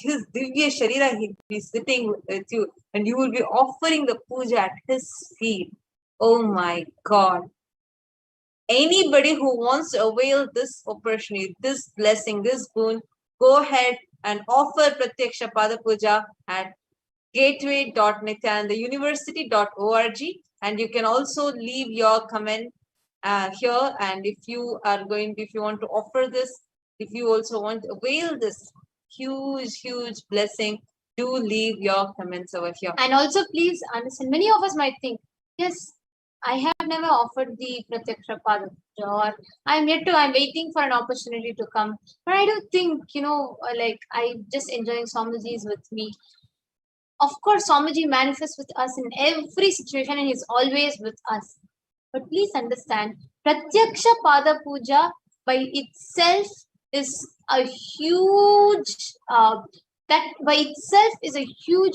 his Divya Sharira, he'll be sitting with you and you will be offering the puja at his feet. Oh my God. Anybody who wants to avail this opportunity, this blessing, this boon, go ahead and offer Pratyaksha Pada Puja at gateway.nityanandauniversity.org, and you can also leave your comment here. And if you want to offer this, if you also want to avail this huge blessing, do leave your comments over here. And also please understand, many of us might think, yes, I have never offered the Pratyaksha Pada Puja, or I'm waiting for an opportunity to come. But I do think, like I'm just enjoying Swamiji's with me. Of course, Swamiji manifests with us in every situation and he's always with us. But please understand, Pratyaksha Pada Puja by itself is a huge,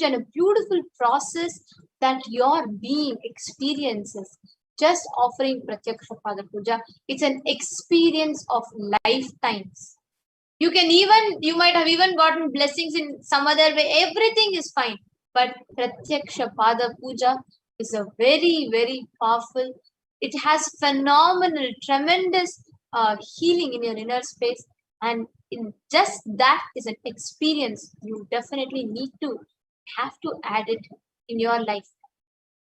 and a beautiful process that your being experiences. Just offering Pratyaksha Pada Puja, it's an experience of lifetimes. You might have even gotten blessings in some other way. Everything is fine. But Pratyaksha Pada Puja is a very powerful. It has phenomenal, tremendous healing in your inner space. And in just that is an experience you definitely have to add it in your life.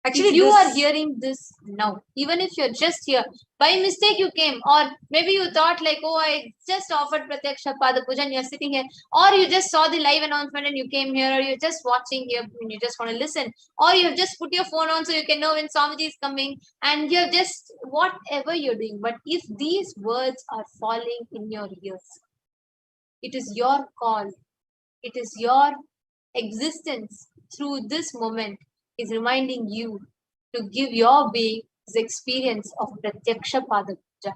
Actually, if you are hearing this now, even if you're just here, by mistake you came, or maybe you thought like, oh, I just offered Pratyaksha Pada Puja and you're sitting here, or you just saw the live announcement and you came here, or you're just watching here and you just want to listen, or you've just put your phone on so you can know when Swamiji is coming, and you're just, whatever you're doing. But if these words are falling in your ears, it is your call, it is your existence through this moment is reminding you to give your being this experience of Pratyaksha Pada Puja.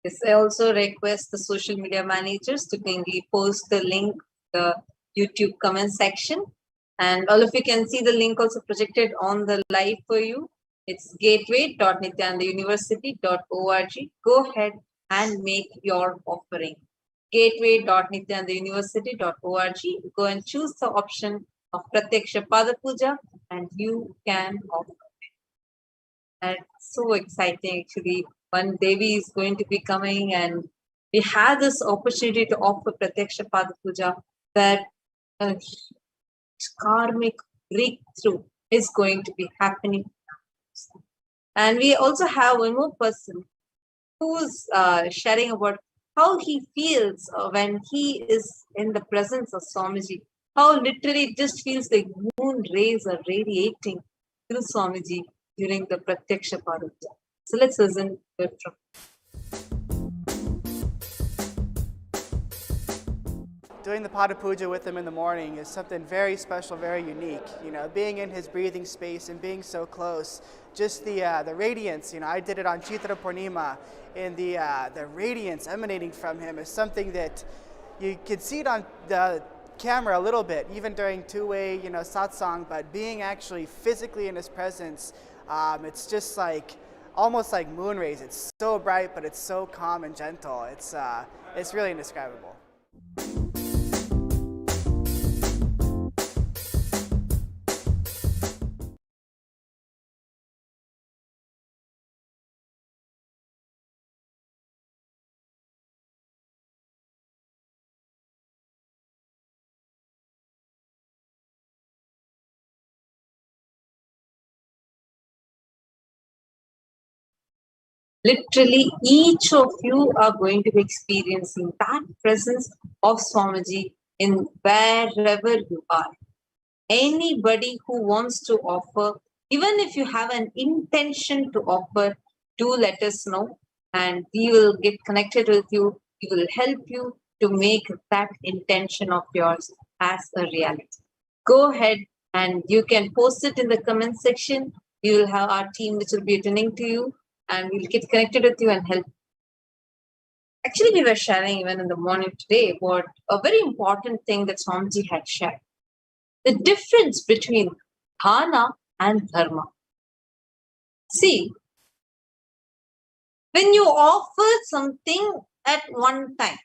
Yes, I also request the social media managers to kindly post the link, the YouTube comment section. And all of you can see the link also projected on the live for you. It's gateway.nityanandauniversity.org. Go ahead and make your offering. Gateway.nityanandauniversity.org. Go and choose the option of Pratyaksha Pada Puja and you can offer it. And it's so exciting actually. One Devi is going to be coming and we have this opportunity to offer Pratyaksha Pada Puja, that karmic breakthrough is going to be happening. And we also have one more person who's sharing about how he feels when he is in the presence of Swamiji. How literally it just feels like moon rays are radiating through Swamiji during the Pratyaksha Pada Puja. So let's listen to it from. Doing the Pada Puja with him in the morning is something very special, very unique. Being in his breathing space and being so close, just the radiance. I did it on Chitra Purnima, and the radiance emanating from him is something that you can see it on the camera a little bit, even during two-way, satsang. But being actually physically in his presence, it's just like almost like moon rays. It's so bright, but it's so calm and gentle. It's really indescribable. Literally, each of you are going to be experiencing that presence of Swamiji in wherever you are. Anybody who wants to offer, even if you have an intention to offer, do let us know and we will get connected with you. We will help you to make that intention of yours as a reality. Go ahead and you can post it in the comment section. We will have our team which will be attending to you and we'll get connected with you and help. Actually, we were sharing even in the morning today about a very important thing that Swamiji had shared. The difference between dana and dharma. See, when you offer something at one time,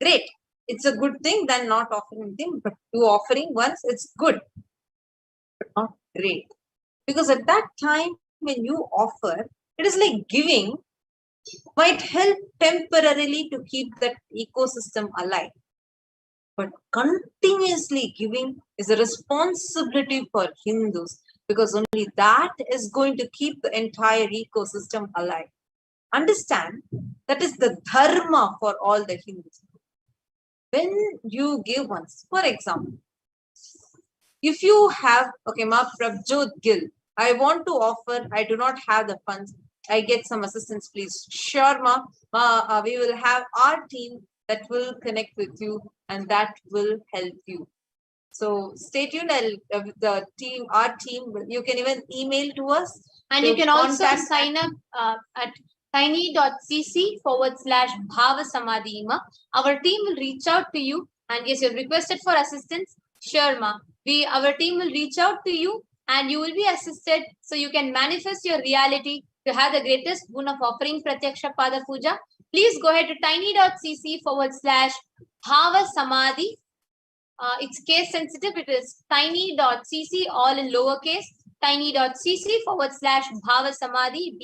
great. It's a good thing than not offering anything, but you offering once, it's good, but not great. Because at that time when you offer, it is like giving might help temporarily to keep that ecosystem alive. But continuously giving is a responsibility for Hindus, because only that is going to keep the entire ecosystem alive. Understand, that is the dharma for all the Hindus. When you give once, for example, if you have, okay, Ma Prabjot Gill, I want to offer, I do not have the funds, I get some assistance, please. Sure, Ma, we will have our team that will connect with you and that will help you. So stay tuned. The team, our team, you can even email to us. And you can also sign up at tiny.cc/Bhavasamadhima. Our team will reach out to you. And yes, you're requested for assistance. Sure, ma. Our team will reach out to you and you will be assisted so you can manifest your reality to have the greatest boon of offering Pratyaksha Pada Puja. Please go ahead to tiny.cc/Bhavasamadhi. It's case sensitive. It is tiny.cc, all in lowercase, tiny.cc/Bhavasamadhi,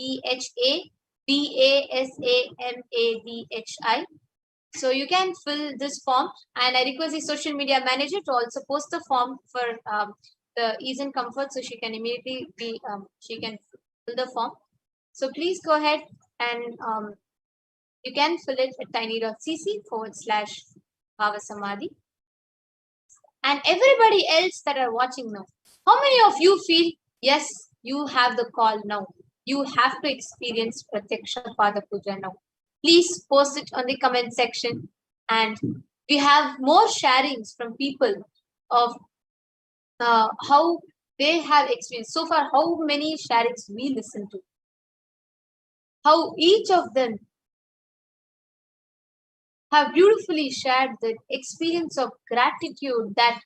BHAVASAMADHI. So you can fill this form, and I request the social media manager to also post the form for the ease and comfort, so she can immediately she can fill the form. So please go ahead and you can fill it at tiny.cc/Bhavasamadhi. And everybody else that are watching now, how many of you feel, yes, you have the call now. You have to experience Pratyaksha Pada Puja now. Please post it on the comment section. And we have more sharings from people of how they have experienced. So far, how many sharings we listen to. How each of them have beautifully shared the experience of gratitude, that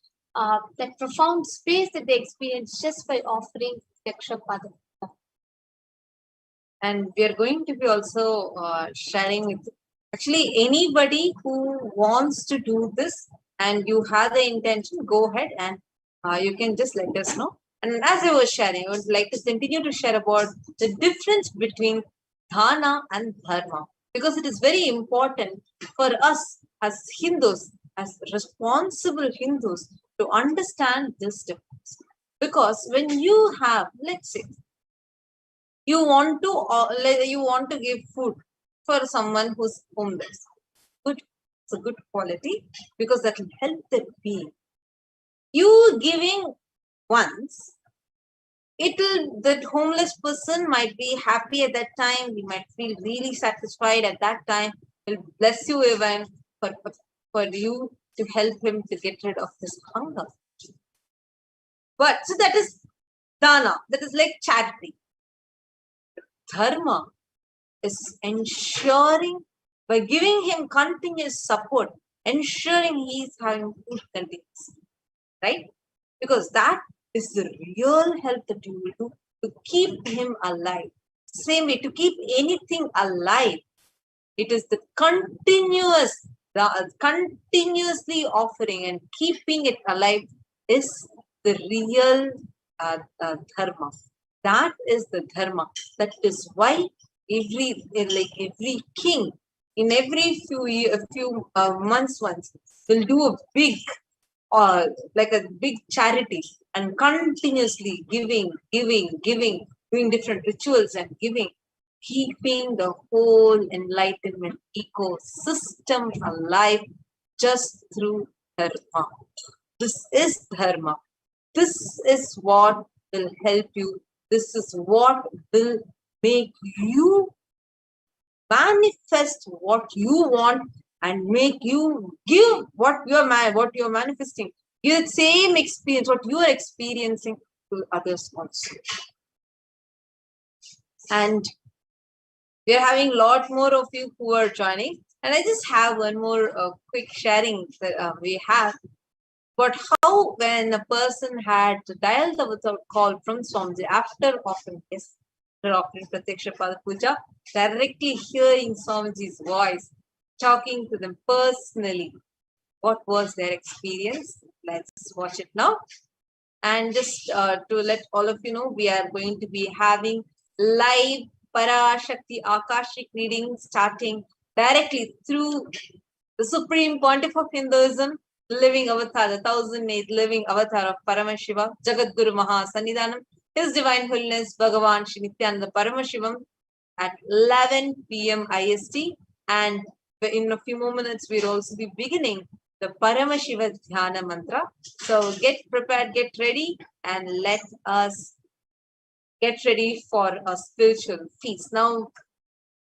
that profound space that they experience just by offering Pratyaksha Pada. And we are going to be also sharing with actually anybody who wants to do this and you have the intention, go ahead and you can just let us know. And as I was sharing, I would like to continue to share about the difference between dana and dharma, because it is very important for us as Hindus, as responsible Hindus, to understand this difference. Because when you have, let's say, you want to give food for someone who's homeless, good, it's a good quality because that will help them be. You giving once, that homeless person might be happy at that time. He might feel really satisfied at that time. Will bless you even for you to help him to get rid of this hunger. But so that is dana. That is like charity. Dharma is ensuring, by giving him continuous support, ensuring he is having food continuously, right? Because that is the real help that you will do to keep him alive. Same way, to keep anything alive, it is the continuously offering and keeping it alive is the real dharma. That is the dharma. That is why every king in every few months once will do a big like a big charity and continuously giving, doing different rituals and giving, keeping the whole enlightenment ecosystem alive just through dharma. This is dharma. This is what will help you. This is what will make you manifest what you want and make you give what you're manifesting. Give the same experience, what you are experiencing, to others also. And we are having a lot more of you who are joining. And I just have one more quick sharing that we have. But how, when a person had dialed the call from Swamiji after offering Pratyaksha Pada Puja, directly hearing Swamiji's voice, talking to them personally. What was their experience? Let's watch it now. And just to let all of you know, we are going to be having live Parashakti Akashic reading starting directly through the Supreme Pontiff of Hinduism, the living avatar, the 1008th living avatar of Paramashiva, Jagadguru Maha Sannidhanam, His Divine Holiness Bhagavan Shri Nityananda Paramashivam at 11 p.m. IST. And in a few more minutes, we'll also be beginning the Paramashiva Dhyana Mantra. So get prepared, get ready, and let us get ready for a spiritual feast. Now,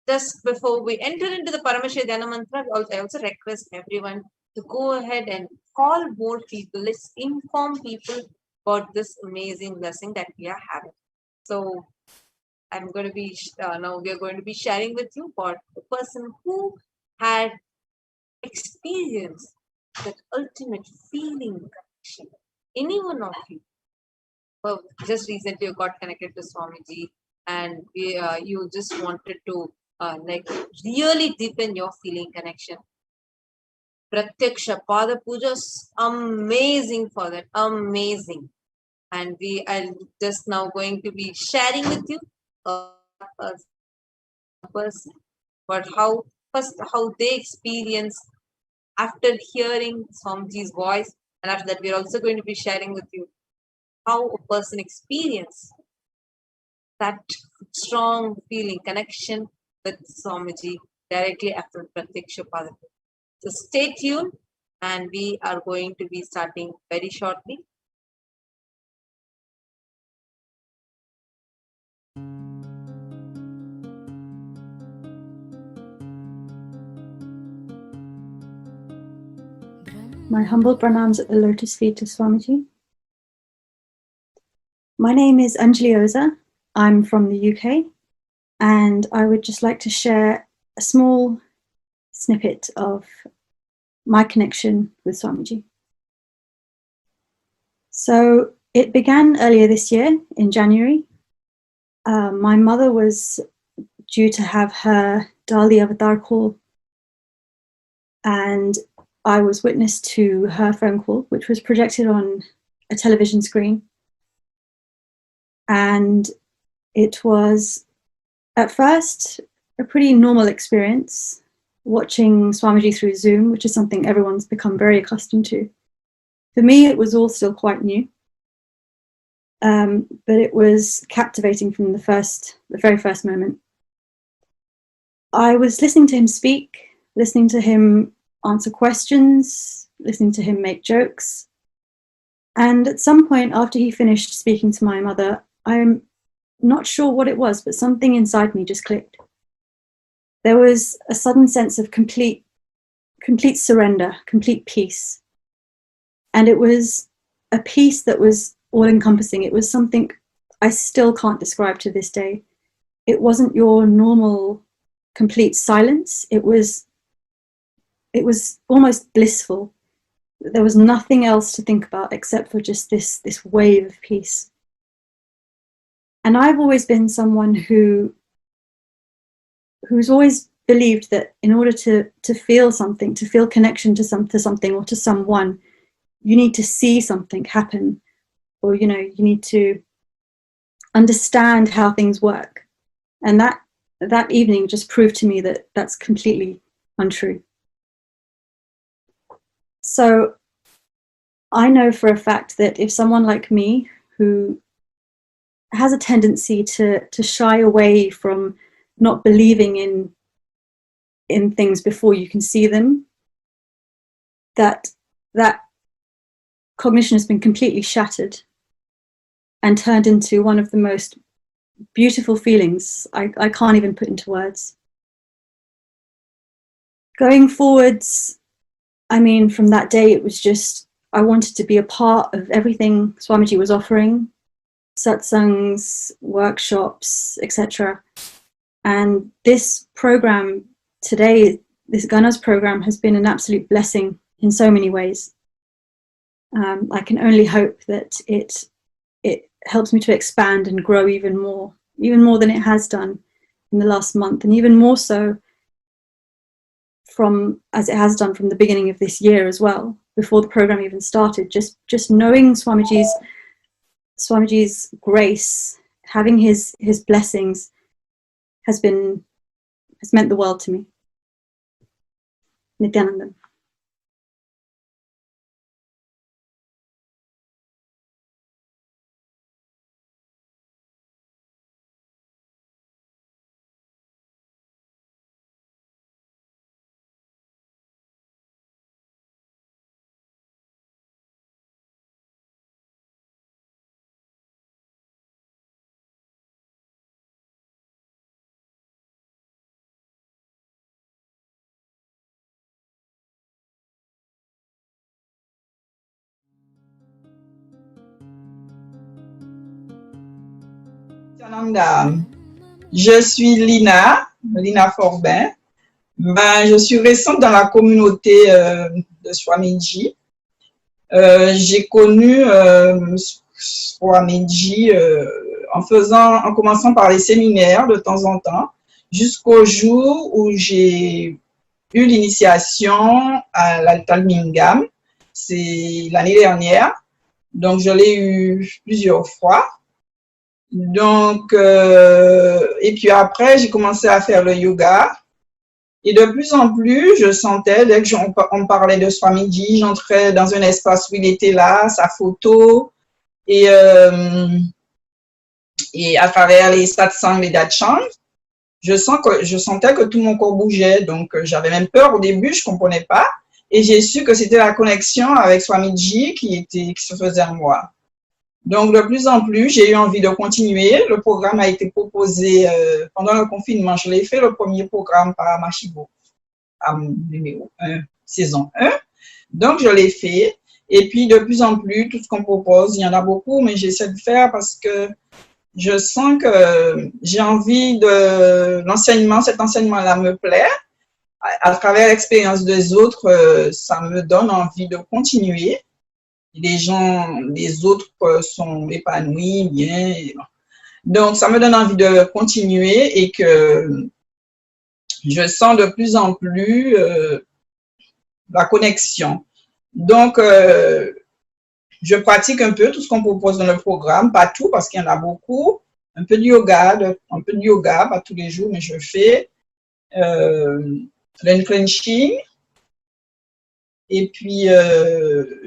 just before we enter into the Paramashiva Dhyana Mantra, I also request everyone to go ahead and call more people. Let's inform people about this amazing blessing that we are having. So, I'm going to be now we are going to be sharing with you about the person who had experienced that ultimate feeling connection. Any one of you, well, just recently you got connected to Swamiji, and you just wanted to like really deepen your feeling connection. Pratyaksha Pada Puja is amazing for that, amazing. And we are just now going to be sharing with you a person, but how first how they experience after hearing Swamiji's voice, and after that we're also going to be sharing with you how a person experience that strong feeling connection with Swamiji directly after Pratyaksha Pada. So stay tuned, and we are going to be starting very shortly. My humble pranams at the lotus feet of Swamiji. My name is Anjali Oza. I'm from the UK, and I would just like to share a small snippet of my connection with Swamiji. So it began earlier this year in January. My mother was due to have her Dali Avatar call, and I was witness to her phone call, which was projected on a television screen. And it was, at first, a pretty normal experience, watching Swamiji through Zoom, which is something everyone's become very accustomed to. For me, it was all still quite new, but it was captivating from the very first moment. I was listening to him speak, listening to him answer questions, listening to him make jokes. And at some point after he finished speaking to my mother, I'm not sure what it was, but something inside me just clicked. There was a sudden sense of complete surrender, complete peace. And it was a peace that was all-encompassing. It was something I still can't describe to this day. It wasn't your normal complete silence. It was almost blissful. There was nothing else to think about except for just this wave of peace. And I've always been someone who's always believed that in order to feel something, to feel connection to something or to someone, you need to see something happen, or you need to understand how things work. And that evening just proved to me that that's completely untrue. So I know for a fact that if someone like me, who has a tendency to shy away from not believing in things before you can see them, that cognition has been completely shattered and turned into one of the most beautiful feelings I can't even put into words. Going forwards, I mean, from that day, it was just, I wanted to be a part of everything Swamiji was offering, satsangs, workshops, etc. And this program today, this Ganas program, has been an absolute blessing in so many ways. I can only hope that it helps me to expand and grow even more than it has done in the last month, and even more so from, as it has done from the beginning of this year as well, before the program even started, just knowing Swamiji's grace, having his blessings has meant the world to me. Nityananda. Nityananda. Je suis Lina Forbin. Je suis récente dans la communauté de Swamiji. J'ai connu Swamiji en commençant par les séminaires de temps en temps, jusqu'au jour où j'ai eu l'initiation à l'Altalmingam. C'est l'année dernière. Donc, je l'ai eu plusieurs fois. Donc, et puis après, j'ai commencé à faire le yoga. Et de plus en plus, je sentais, dès qu'on parlait de Swamiji, j'entrais dans un espace où il était là, sa photo, et à travers les satsangs, les datsangs, je sentais que tout mon corps bougeait. Donc, j'avais même peur au début, je comprenais pas. Et j'ai su que c'était la connexion avec Swamiji qui se faisait en moi. Donc, de plus en plus, j'ai eu envie de continuer. Le programme a été proposé pendant le confinement. Je l'ai fait, le premier programme par Mashibo, numéro 1, saison 1. Donc, je l'ai fait. Et puis, de plus en plus, tout ce qu'on propose, il y en a beaucoup, mais j'essaie de faire parce que je sens que j'ai envie de l'enseignement. Cet enseignement-là me plaît. À travers l'expérience des autres, ça me donne envie de continuer. Les autres sont épanouis, bien. Donc, ça me donne envie de continuer et que je sens de plus en plus la connexion. Donc, je pratique un peu tout ce qu'on propose dans le programme, pas tout parce qu'il y en a beaucoup. Un peu de yoga, pas tous les jours, mais je fais l'unclenching. Et puis,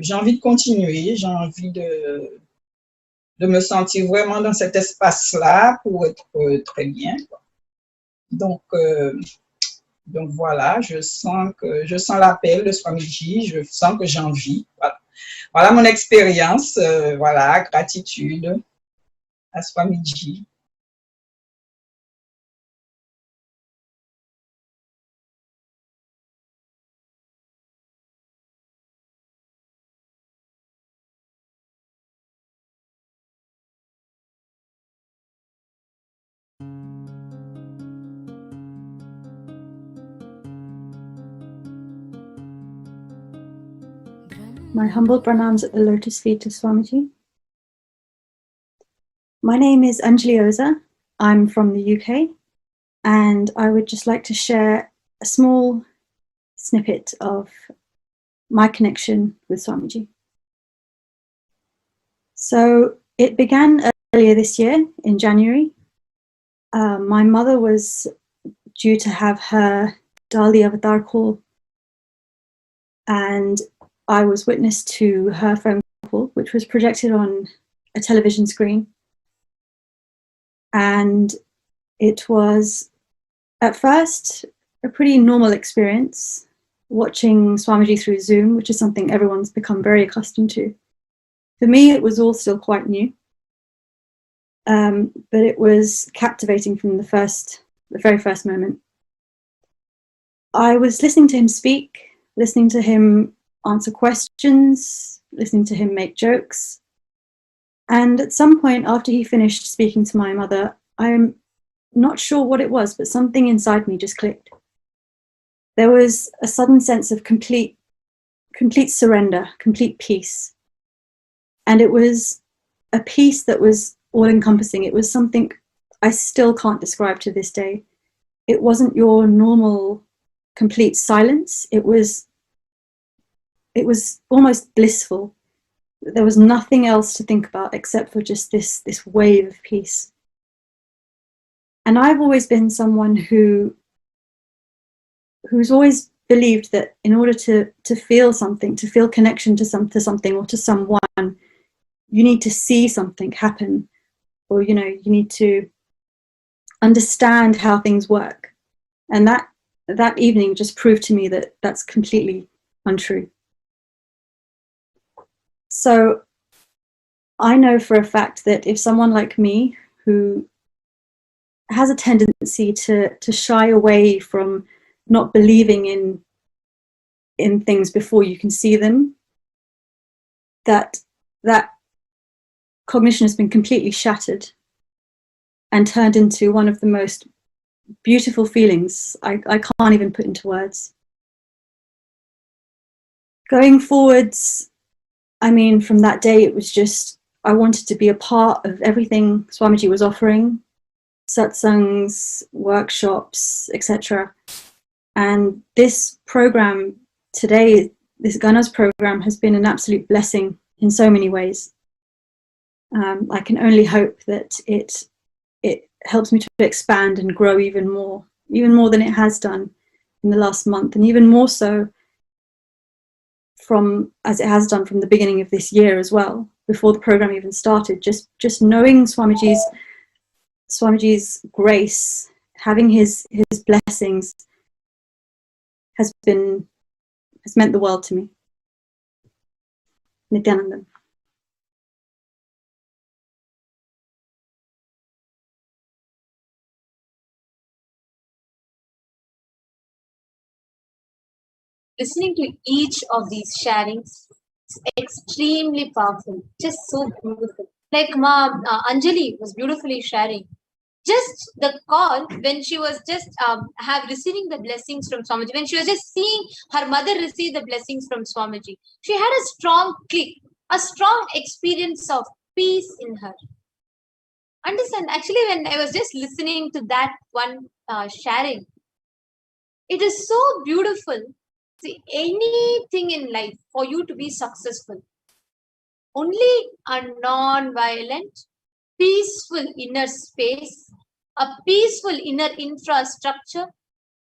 j'ai envie de continuer, j'ai envie de me sentir vraiment dans cet espace-là pour être très bien. Donc voilà, je sens l'appel de Swamiji, je sens que j'ai envie. Voilà mon expérience. Voilà, gratitude à Swamiji. My humble pranams at the lotus feet of Swamiji. My name is Anjali Oza. I'm from the UK, and I would just like to share a small snippet of my connection with Swamiji. So it began earlier this year in January. My mother was due to have her Dali Avatar call, and I was witness to her phone call, which was projected on a television screen. And it was, at first, a pretty normal experience, watching Swamiji through Zoom, which is something everyone's become very accustomed to. For me, it was all still quite new. But it was captivating from the very first moment. I was listening to him speak, listening to him answer questions, listening to him make jokes. And at some point after he finished speaking to my mother, I'm not sure what it was, but something inside me just clicked. There was a sudden sense of complete surrender, complete peace. And it was a peace that was all-encompassing. It was something I still can't describe to this day. It wasn't your normal complete silence. It was almost blissful. There was nothing else to think about except for just this wave of peace. And I've always been someone who's always believed that in order to feel something, to feel connection to something or to someone, you need to see something happen, or you need to understand how things work. And that evening just proved to me that that's completely untrue. So I know for a fact that if someone like me, who has a tendency to shy away from not believing in things before you can see them, that cognition has been completely shattered and turned into one of the most beautiful feelings I can't even put into words. Going forwards, I mean, from that day, it was just, I wanted to be a part of everything Swamiji was offering, satsangs, workshops, etc. And this program today, this Ganas program, has been an absolute blessing in so many ways. I can only hope that it helps me to expand and grow even more than it has done in the last month, and even more so as it has done from the beginning of this year as well, before the program even started. Just knowing Swamiji's grace, having his blessings, has meant the world to me. Nityanandam. Listening to each of these sharings is extremely powerful, just so beautiful. Like Anjali was beautifully sharing. Just the call when she was just receiving the blessings from Swamiji, when she was just seeing her mother receive the blessings from Swamiji, she had a strong click, a strong experience of peace in her. Understand? Actually, when I was just listening to that one sharing, it is so beautiful. See, anything in life for you to be successful, only a non-violent, peaceful inner space, a peaceful inner infrastructure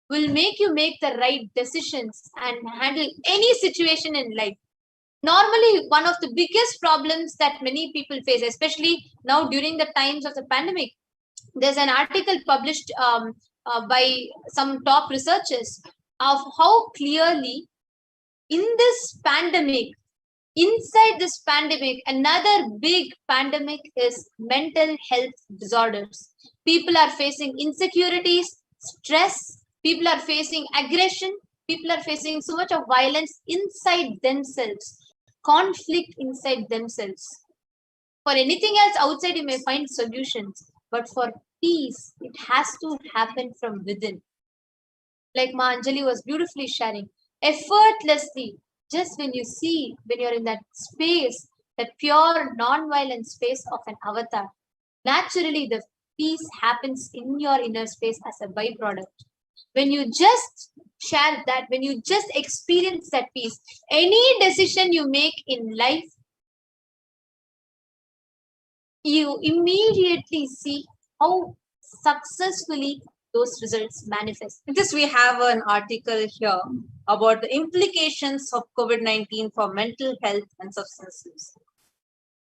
will make you make the right decisions and handle any situation in life. Normally, one of the biggest problems that many people face, especially now during the times of the pandemic, there's an article published by some top researchers of how clearly inside this pandemic, another big pandemic is mental health disorders. People are facing insecurities, stress, people are facing aggression, people are facing so much of violence inside themselves, conflict inside themselves. For anything else outside, you may find solutions, but for peace, it has to happen from within. Like Ma Anjali was beautifully sharing, effortlessly, just when you're in that space, that pure non-violent space of an avatar, naturally the peace happens in your inner space as a byproduct. When you just share that, when you just experience that peace, any decision you make in life, you immediately see how successfully those results manifest. This we have an article here about the implications of COVID-19 for mental health and substance use.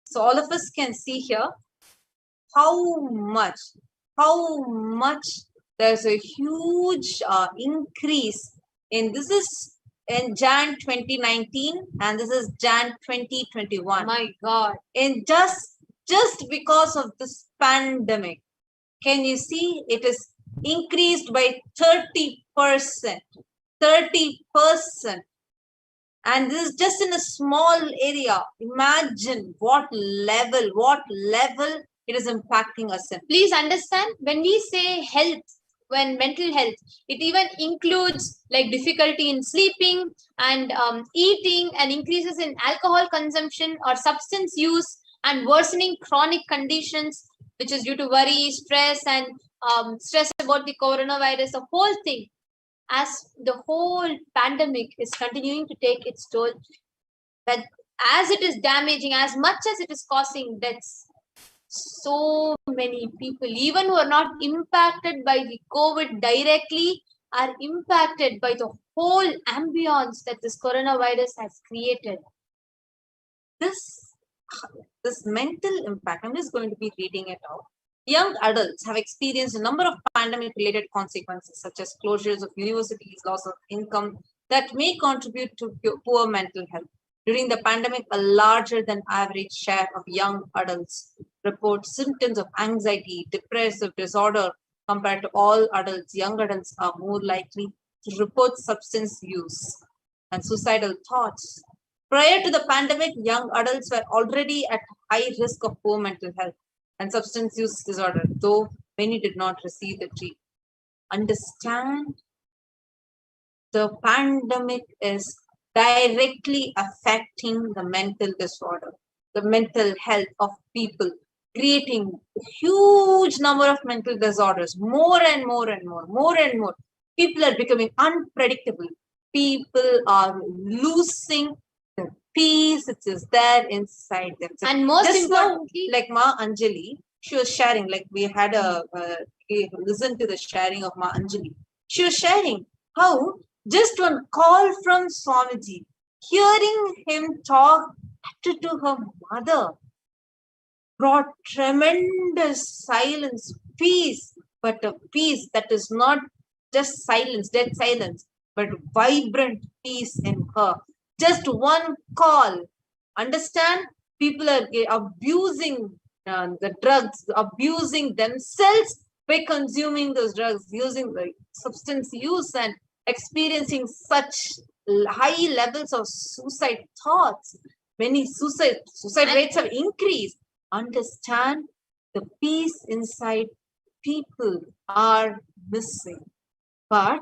So all of us can see here how much there's a huge increase this is in Jan 2019 and this is Jan 2021. My God. In just because of this pandemic, can you see it is increased by 30%. 30%. And this is just in a small area. Imagine what level it is impacting us in. Please understand, when we say health, when mental health, it even includes like difficulty in sleeping and eating, and increases in alcohol consumption or substance use, and worsening chronic conditions, which is due to worry, stress, and stress about the coronavirus, the whole thing. as the whole pandemic is continuing to take its toll, that as it is damaging, as much as it is causing deaths, so many people, even who are not impacted by the COVID directly, are impacted by the whole ambience that this coronavirus has created. This, this mental impact, I'm just going to be reading it out. Young adults have experienced a number of pandemic-related consequences, such as closures of universities, loss of income, that may contribute to poor mental health. During the pandemic, a larger than average share of young adults report symptoms of anxiety, depressive disorder. Compared to all adults, young adults are more likely to report substance use and suicidal thoughts. Prior to the pandemic, young adults were already at high risk of poor mental health and substance use disorder, though many did not receive the treatment. Understand, the pandemic is directly affecting the mental disorder, the mental health of people, creating huge number of mental disorders, more and more and more, more and more. People are becoming unpredictable. People are losing the peace which is there inside them. And most Just now, importantly, like Ma Anjali, she was sharing, like we had we listened to the sharing of Ma Anjali. She was sharing how just one call from Swamiji, hearing him talk to her mother, brought tremendous silence, peace, but a peace that is not just silence, dead silence, but vibrant peace in her. Just one call. Understand? People are abusing the drugs, abusing themselves by consuming those drugs, using the substance use and experiencing such high levels of suicide thoughts. Many suicide rates have increased. Understand, the peace inside people are missing. But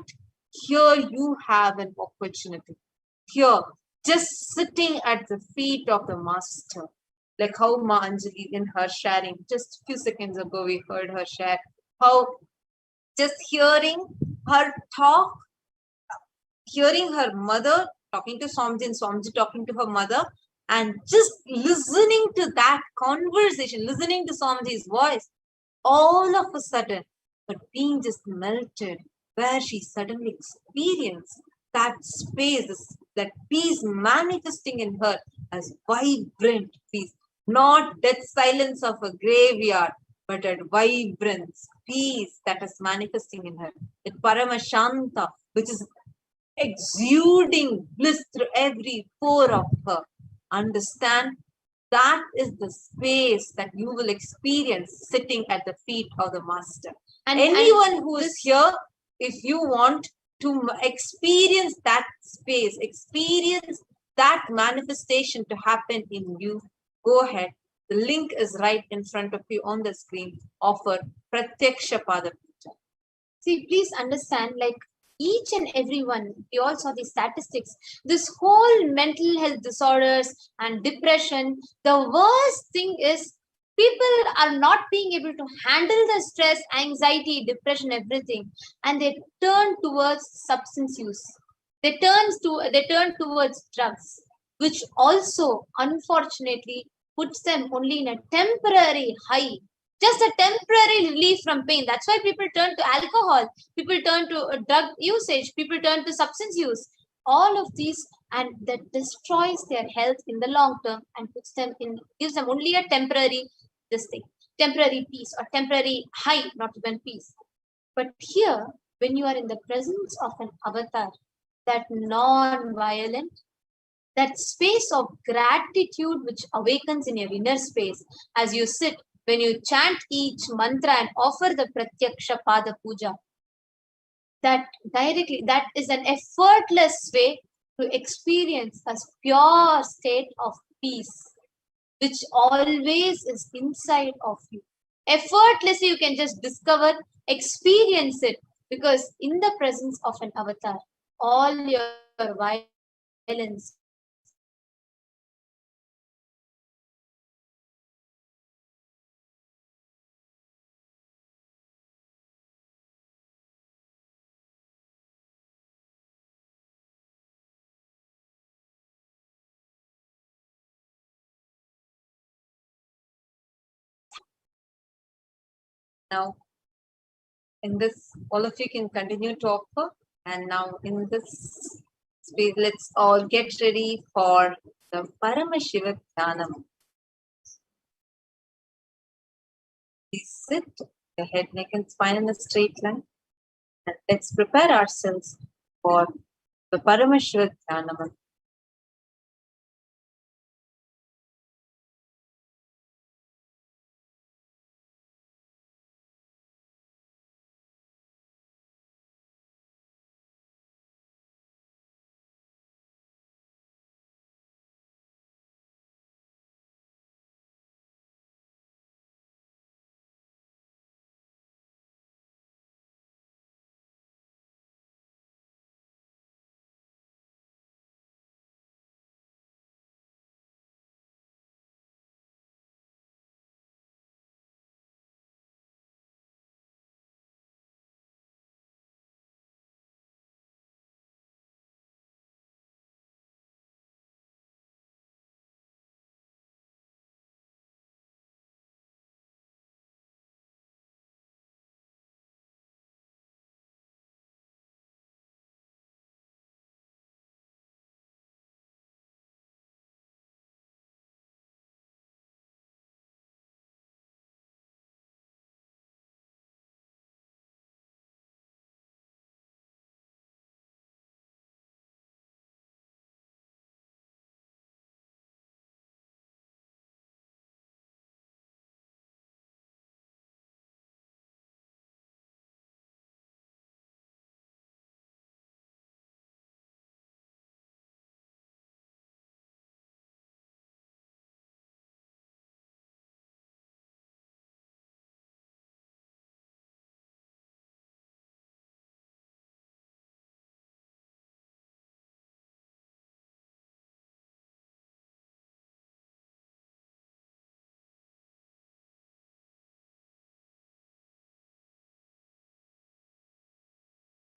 here you have an opportunity. Here, just sitting at the feet of the master, like how Ma Anjali in her sharing, just a few seconds ago we heard her share, how just hearing her talk, hearing her mother talking to Swamiji and Swamiji talking to her mother, and just listening to that conversation, listening to Swamiji's voice, all of a sudden, her being just melted, where she suddenly experienced that space, that peace manifesting in her as vibrant peace, not death silence of a graveyard, but a vibrance, peace that is manifesting in her. That Paramashanta, which is exuding bliss through every pore of her. Understand, that is the space that you will experience sitting at the feet of the master. And anyone who is here, if you want to experience that space, experience that manifestation to happen in you, go ahead. The link is right in front of you on the screen. Offer Pratyaksha Pada Puja. see, please understand, like each and every one, we all saw the statistics, this whole mental health disorders and depression, the worst thing is people are not being able to handle the stress, anxiety, depression, everything, and they turn towards substance use. They turn towards drugs, which also unfortunately puts them only in a temporary high, just a temporary relief from pain. That's why people turn to alcohol, people turn to drug usage, people turn to substance use, all of these, and that destroys their health in the long term and gives them only a temporary temporary peace or temporary high, not even peace. But here, when you are in the presence of an avatar, that non-violent, that space of gratitude which awakens in your inner space as you sit, when you chant each mantra and offer the Pratyaksha Pada Puja, that directly, that is an effortless way to experience a pure state of peace, which always is inside of you. Effortlessly, you can just discover, experience it, because in the presence of an avatar, all your violence Now, in this, all of you can continue to offer. And now, in this space, let's all get ready for the Paramashiva Dhyanam. Please sit, your head, neck, and spine in a straight line. And let's prepare ourselves for the Paramashiva Dhyanam.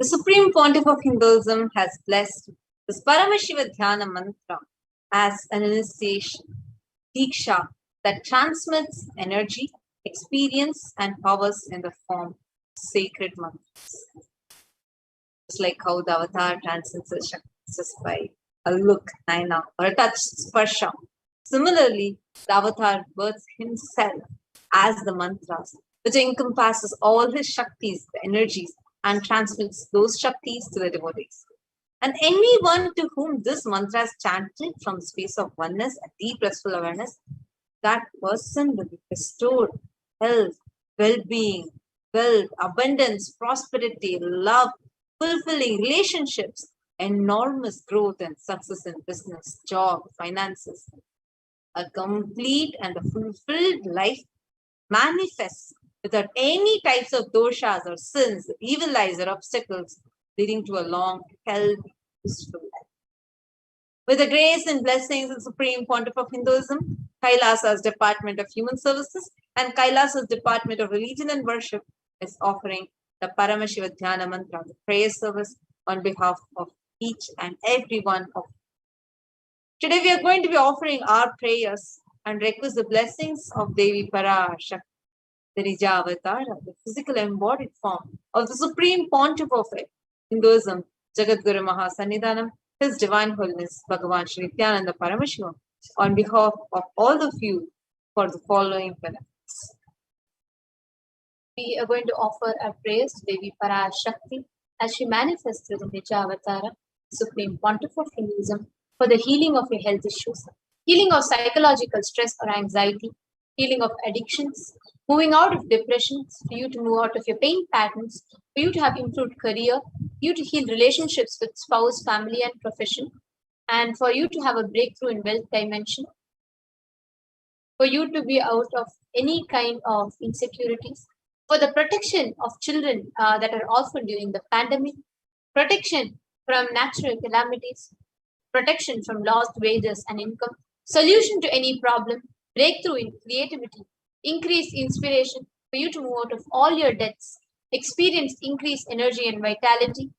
The Supreme Pontiff of Hinduism has blessed this Paramashiva Dhyana mantra as an initiation, Diksha, that transmits energy, experience, and powers in the form of sacred mantras. Just like how the avatar transcends the Shaktis just by a look, naina, or a touch, sparsha. Similarly, the avatar births himself as the mantras, which encompasses all his Shaktis, the energies, and transmits those Shaktis to the devotees. And anyone to whom this mantra is chanted from space of oneness and deep restful awareness, that person will be bestowed health, well-being, wealth, abundance, prosperity, love, fulfilling relationships, enormous growth and success in business, job, finances. A complete and a fulfilled life manifests without any types of doshas or sins, evil eyes or obstacles, leading to a long, healthy, peaceful life. With the grace and blessings of Supreme Pontiff of Hinduism, Kailasa's Department of Human Services and Kailasa's Department of Religion and Worship is offering the Paramashiva Dhyana Mantra, the prayer service on behalf of each and every one of you. Today we are going to be offering our prayers and request the blessings of Devi Parashakti, the Nija Avatara, the physical embodied form of the Supreme Pontiff of Hinduism, Jagadguru Mahasannidhanam, His Divine Holiness Bhagavan Shri Nityananda Paramashiva, on behalf of all of you for the following benefits. We are going to offer our prayers to Devi Parashakti as she manifests through the Nija Avatara, Supreme Pontiff of Hinduism, for the healing of your health issues, healing of psychological stress or anxiety, healing of addictions, moving out of depressions, for you to move out of your pain patterns, for you to have improved career, you to heal relationships with spouse, family, and profession, and for you to have a breakthrough in wealth dimension, for you to be out of any kind of insecurities, for the protection of children that are orphaned during the pandemic, protection from natural calamities, protection from lost wages and income, solution to any problem, breakthrough in creativity, increased inspiration for you to move out of all your debts, experience increased energy and vitality,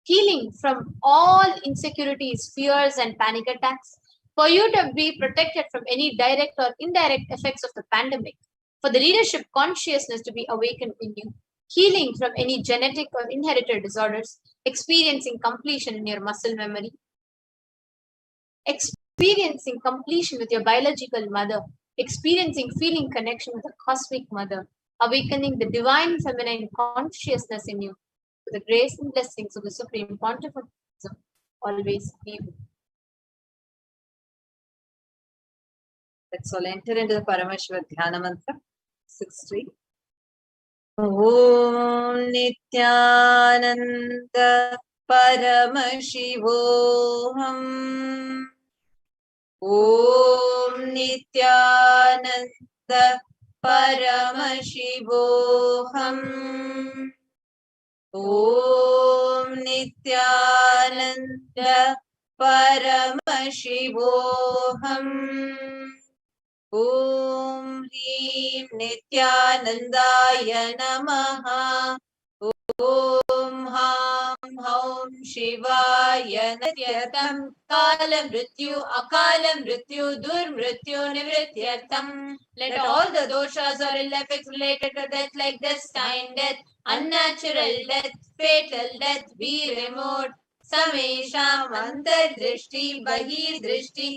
healing from all insecurities, fears, and panic attacks, for you to be protected from any direct or indirect effects of the pandemic, for the leadership consciousness to be awakened in you, healing from any genetic or inherited disorders, experiencing completion in your muscle memory, experiencing completion with your biological mother, experiencing feeling connection with the cosmic mother, awakening the divine feminine consciousness in you, with the grace and blessings of the Supreme Pontificism always be with you. Let's all enter into the Parameshwar Dhyana Mantra. 6-3. Om Nityananda Paramashivoham. Om Nityananda Paramashivoham. Om Nityananda Paramashivoham. Om Hrim Nityanandaya Namaha. Om Ham Haum Shivaya Nityatam Kala Mrityu Akala Mrityu Dur Mrityu Nivrityartam. Let all the doshas or ill effects related to death like destined death, unnatural death, fatal death be removed. Samesham Antardrishti Bahidrishti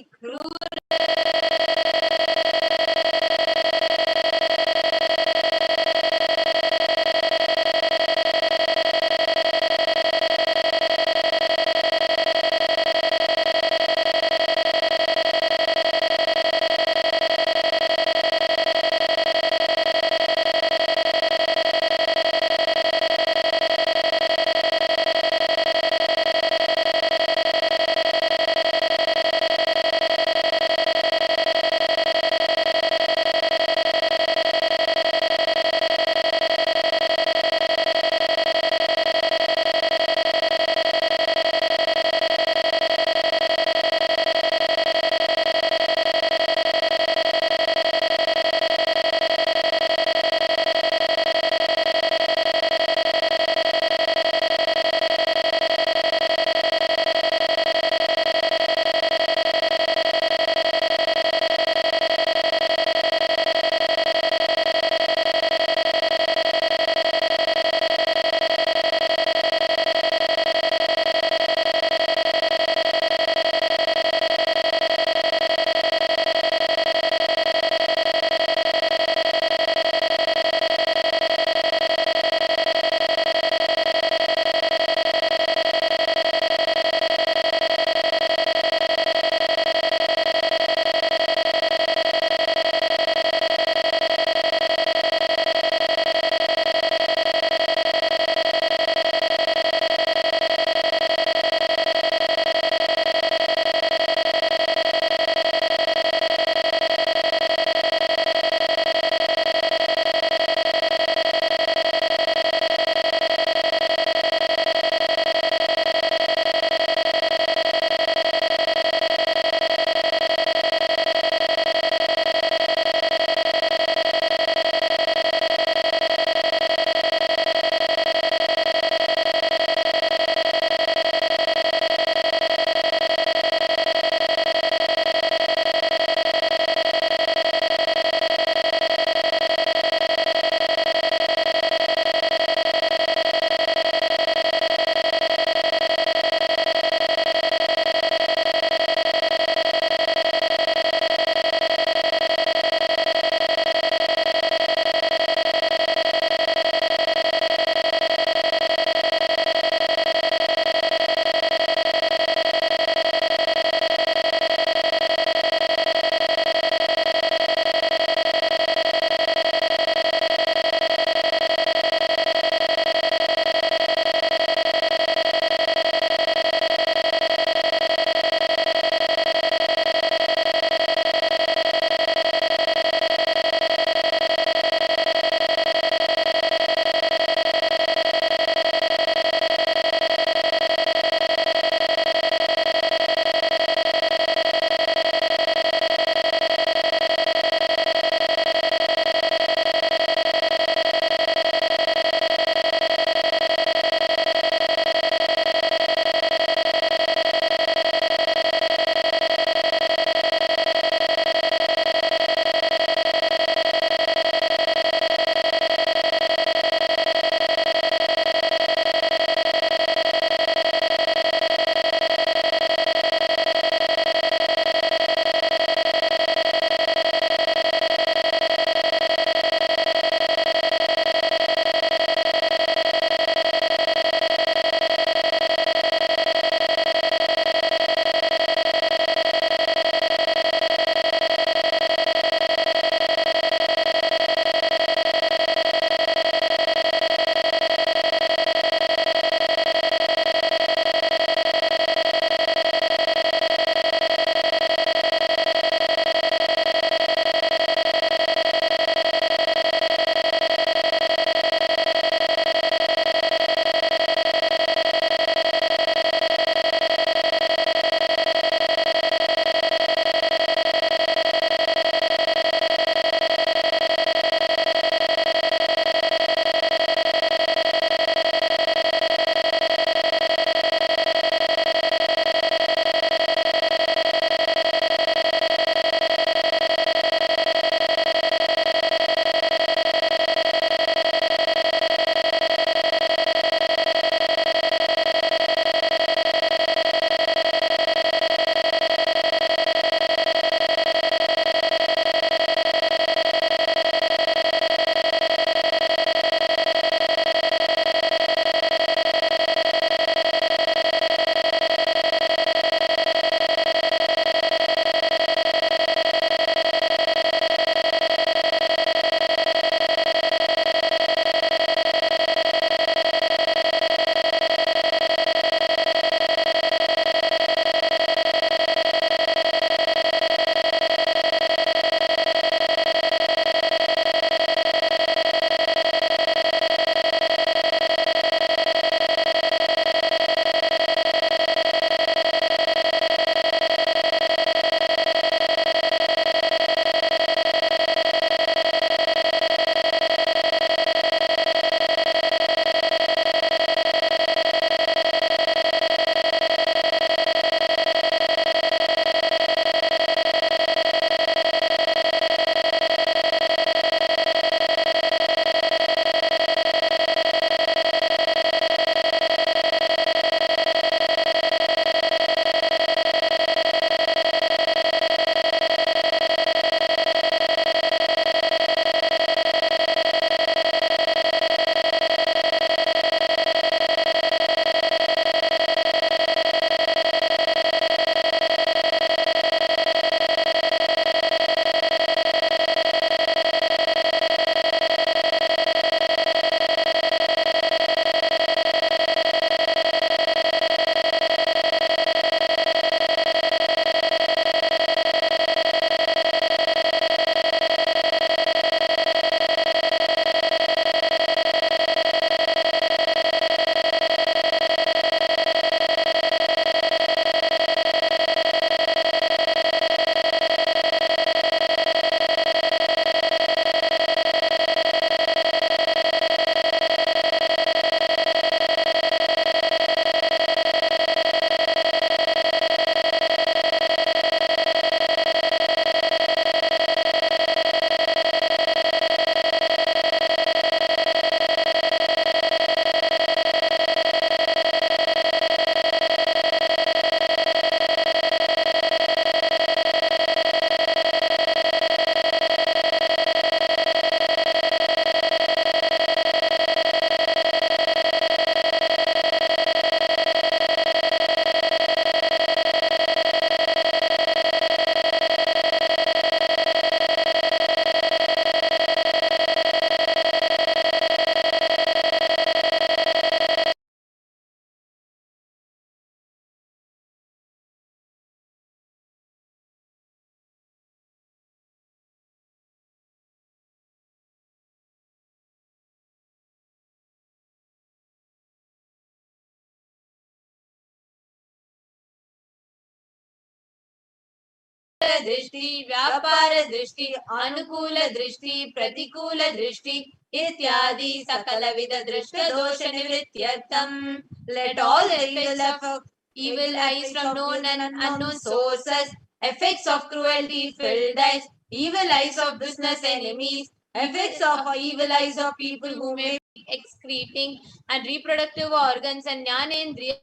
दृष्टि व्यापार दृष्टि अनुकूल दृष्टि प्रतिकूल दृष्टि इत्यादि सकलविध दृष्ट दोष निवृत्त्यर्थम. Let all the evil eyes from known and unknown sources, effects of cruelty filled eyes, evil eyes of business enemies, effects of evil eyes of people who may be excreting and reproductive organs and jnanendriya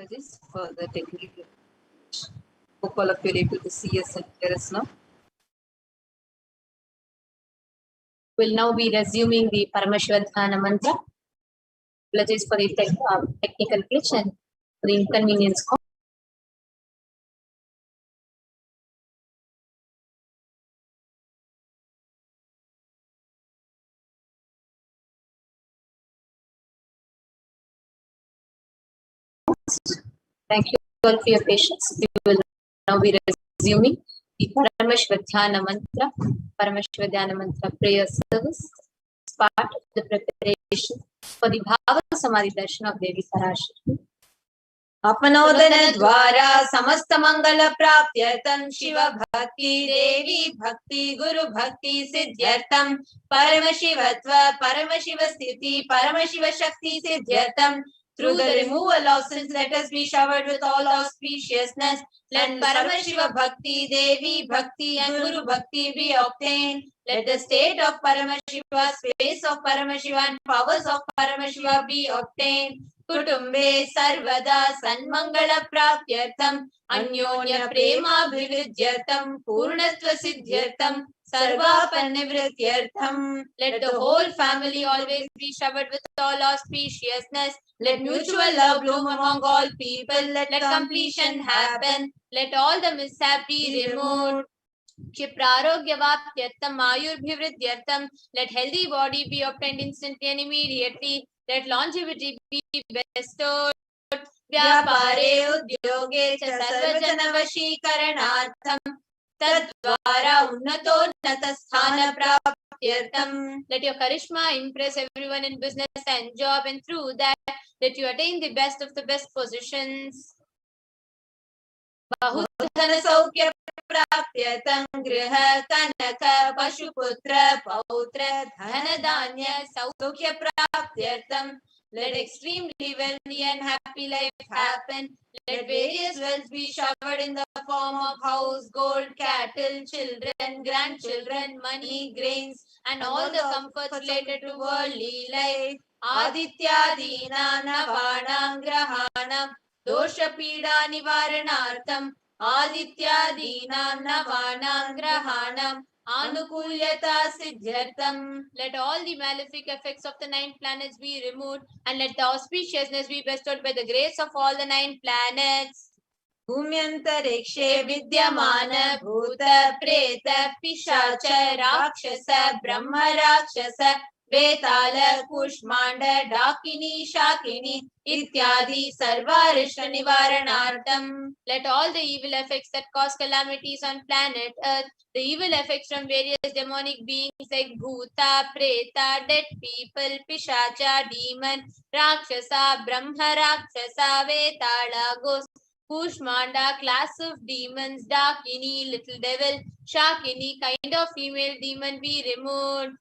apologies for the technical. Hope all of you are able to see us and hear us now. We'll now be resuming the Paramashivadhana mantra. Apologies for the technical glitch and for the inconvenience caused. Thank you all for your patience. We will now be resuming the Paramashivadhyana mantra. Paramashivadhyana mantra prayer service is part of the preparation for the Bhava Samadhi Darshan of Devi Parashakti. अपनोदन द्वारा समस्त मंगल प्राप्त्यर्थं शिव भक्ति देवी भक्ति गुरु भक्ति सिद्ध्यर्थं परम शिवत्व परम शिव स्थिति परम Shiv Shakti सिद्ध्यर्थं. Through the removal of sins, let us be showered with all auspiciousness. Let Paramashiva Bhakti, Devi Bhakti and Guru Bhakti be obtained. Let the state of Paramashiva, space of Paramashiva and powers of Paramashiva be obtained. Kutumbe Sarvada Sanmangala Praptyartham Anyonya Prema Bhividyartham Purnatva Siddhyartham Sarvapanivrityartham. Let the whole family always be showered with all auspiciousness. Let mutual love bloom among all people. Let completion happen. Let all the mishap be removed. Kshiprarogya-vaptyartham ayurbhivridyartham. Let healthy body be obtained instantly and immediately. Let longevity be bestowed. Vyapare udyoge cha sarvajanavashikaranartham tadvara unnatonnata sthana praptyartham. Let your charisma impress everyone in business and job, and through that, let you attain the best of the best positions. Bahudhana saukya praptyartham griha kanaka pashuputra pautra dhana dhanya saukya praptyartham. Let extremely wealthy and happy life happen. Let various wealth be showered in the form of house, gold, cattle, children, grandchildren, money, grains, and all the comforts related to worldly life. Adityadina navanam grahanam dosha pida nivaranartham. Adityadina navanam grahanam anukulyata siddhyartham. Let all the malefic effects of the 9 planets be removed, and let the auspiciousness be bestowed by the grace of all the 9 planets. Bhumyantarikshe vidyamana bhuta preta pishacha rakshasa brahma rakshasa Vetala, Kushmanda, Dakini, Shakini, Ityadi, Sarvarishta Nivaranartham. Let all the evil effects that cause calamities on planet Earth, the evil effects from various demonic beings like Bhuta, Preta, dead people, Pishacha, demon, Rakshasa, Brahma Rakshasa, Vetala, ghost, Kushmanda, class of demons, Dakini, little devil, Shakini, kind of female demon be removed.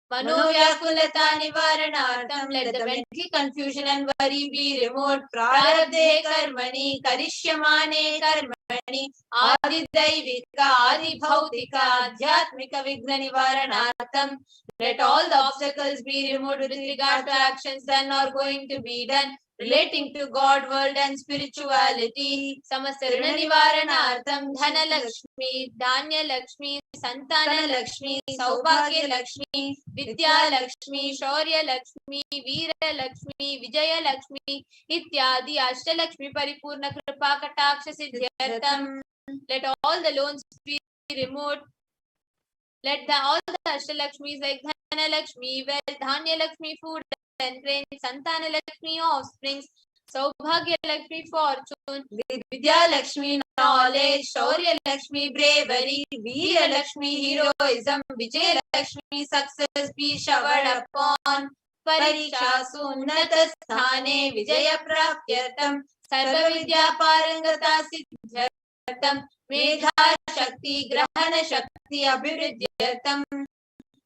Manovyakulata nivaranartham. Let the mental confusion and worry be removed. Prarabdhe karmani karishyamane karmani adidaivika adibhautika adhyatmika vigna nivaranartham. Let all the obstacles be removed with regard to actions done or going to be done relating to God, world and spirituality. Samasarana nivaranartham dhana lakshmi, dhanya lakshmi, santana lakshmi, saubhagya lakshmi, vidya lakshmi, shaurya lakshmi, veera lakshmi, vijaya lakshmi, ityadi ashtalakshmi paripurna kripa kataksha siddhyartham. Let all the loans be removed. Let all the ashtalakshmis like dhana lakshmi, wealth, dhanya lakshmi, food and grain, santana lakshmi, offsprings, saubhagya lakshmi, fortune, vidya lakshmi, knowledge, shaurya lakshmi, bravery, veera lakshmi, heroism, vijaya lakshmi, success be showered upon. Parikshasu unnata sthane vijaya praptyartham sarva vidya parangata siddhyartham medha shakti grahana shakti abhivridyartham.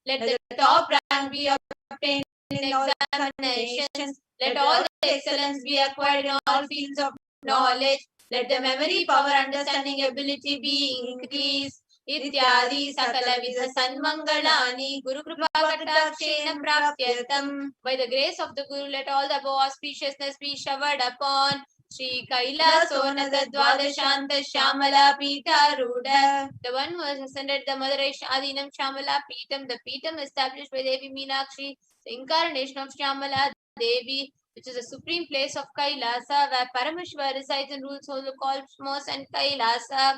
Let the top rank be obtained in examinations. Let all the excellence be acquired in all fields of knowledge. Let the memory, power, understanding, ability be increased. Ityadi sakala vidha sanmangalani Guru Kripa Katakshena Praptyartham. By the grace of the Guru, let all the above auspiciousness be showered upon. Shri Kailasonada Dwadashanta Shamala Pitaruda. The one who has ascended the Madurai Adinam Shamala Pitam, the Pitam established by Devi Meenakshi, the incarnation of Shamala Devi, which is the supreme place of Kailasa, where Parameshwar resides and rules all the cosmos and Kailasa.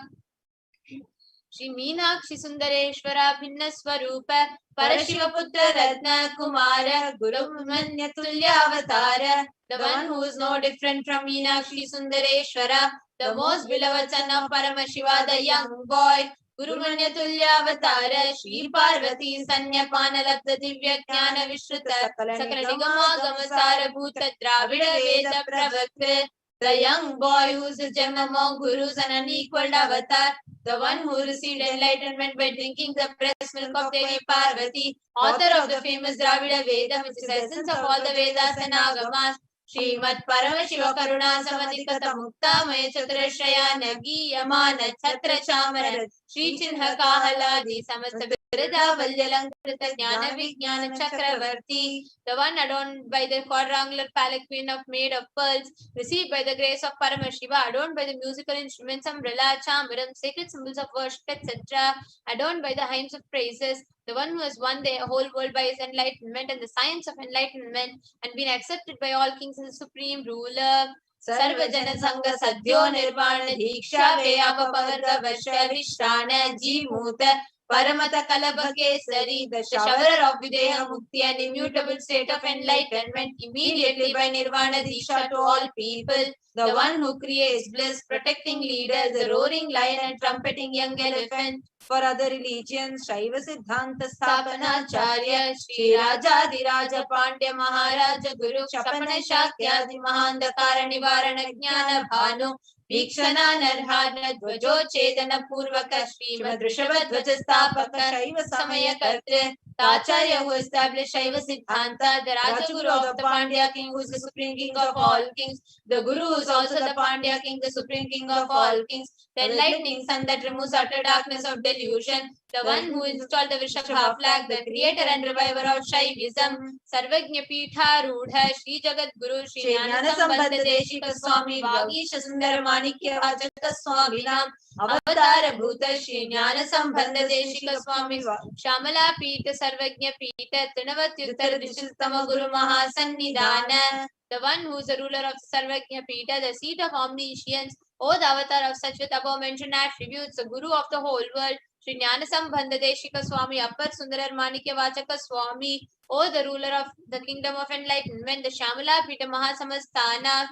Shri Meenakshi Sundareshwara Bhinna Swarupa Parashiva Putra Ratna Kumara Guru Manya Tulyavatara. The one who is no different from Meenakshi Sundareshwara, the most beloved son of Paramashiva, the young boy. Guru Manya Tulyavatara Shri Parvati Sanyapana Labda Divya Jnana Vishruta Sakala Nigama Gamasara Bhuta Dravida Veda Pravakta. The young boy who is a gem among gurus and unequaled avatar, the one who received enlightenment by drinking the breast milk of Devi Parvati, author of the famous Dravida Veda, which is the essence of all the Vedas and Agamas. Srimad Paramashiva Karuna Samadikata Mukta Maya Chaturashaya Nagi Yamana Chatra Chamara Shri Chinha Kahaladi Samasta Virida Valyalankrita Jnana Vijnana Chakravarti, the one adorned by the quadrangular palanquin of made of pearls, received by the grace of Paramashiva, adorned by the musical instruments, umbrella, chamaram, sacred symbols of worship, etc., adorned by the hymns of praises, the one who has won the whole world by his enlightenment and the science of enlightenment, and been accepted by all kings as the supreme ruler. Sarvajana Sangha Sadhyo Nirvana Diksha Veyapa Pavarga Varsha Vishrana Jimuta Paramata Kalabhakesari, the shower of Videha Mukti and immutable state of enlightenment, immediately by Nirvana Diksha to all people, the one who creates bliss, protecting leaders, the roaring lion and trumpeting young elephant. For other religions, Shaiva Siddhanta Sthapanacharya, Shri Rajadi Raja Pandya Maharaja Guru, Shapana Shakyadi Mahandakara Nivarana Jnana Bhanu, Vikshana Narhana Dvajo Chedana Purvaka Srimad Rishabha Dvaja Sthapaka Shaiva Samaya Kartre, the Acharya who established Shaiva Siddhanta, the Raja Guru of the Pandya king who is the supreme king of all kings, the Guru is also the Pandya king, the supreme king of all kings, the enlightening sun that removes utter darkness of delusion, the one who installed the Vrishabha flag, the creator and reviver of Shaivism, Sarvajna Pitha Rudha, Shri Jagat Guru, Shri Jnana Sambandha Deshika Swami, Vagisha Sundara Manikya Vajaka Swami Nam, Avatara Bhuta, Shri Jnana Sambandha Deshika Swami, Shamala Pita, Sarvajna Pita, Trinavathyuttara Dishitama Guru Mahasannidhana, the one who is the ruler of Sarvajna Pita, the seat of omniscience, O the avatar of such with above mentioned attributes, the Guru of the whole world, Shri Jnana Sambandha Deshika Swami, Appar Sundarar Manikya Vachaka Swami, O the ruler of the kingdom of enlightenment, the Shamala Pita Mahasamasthana,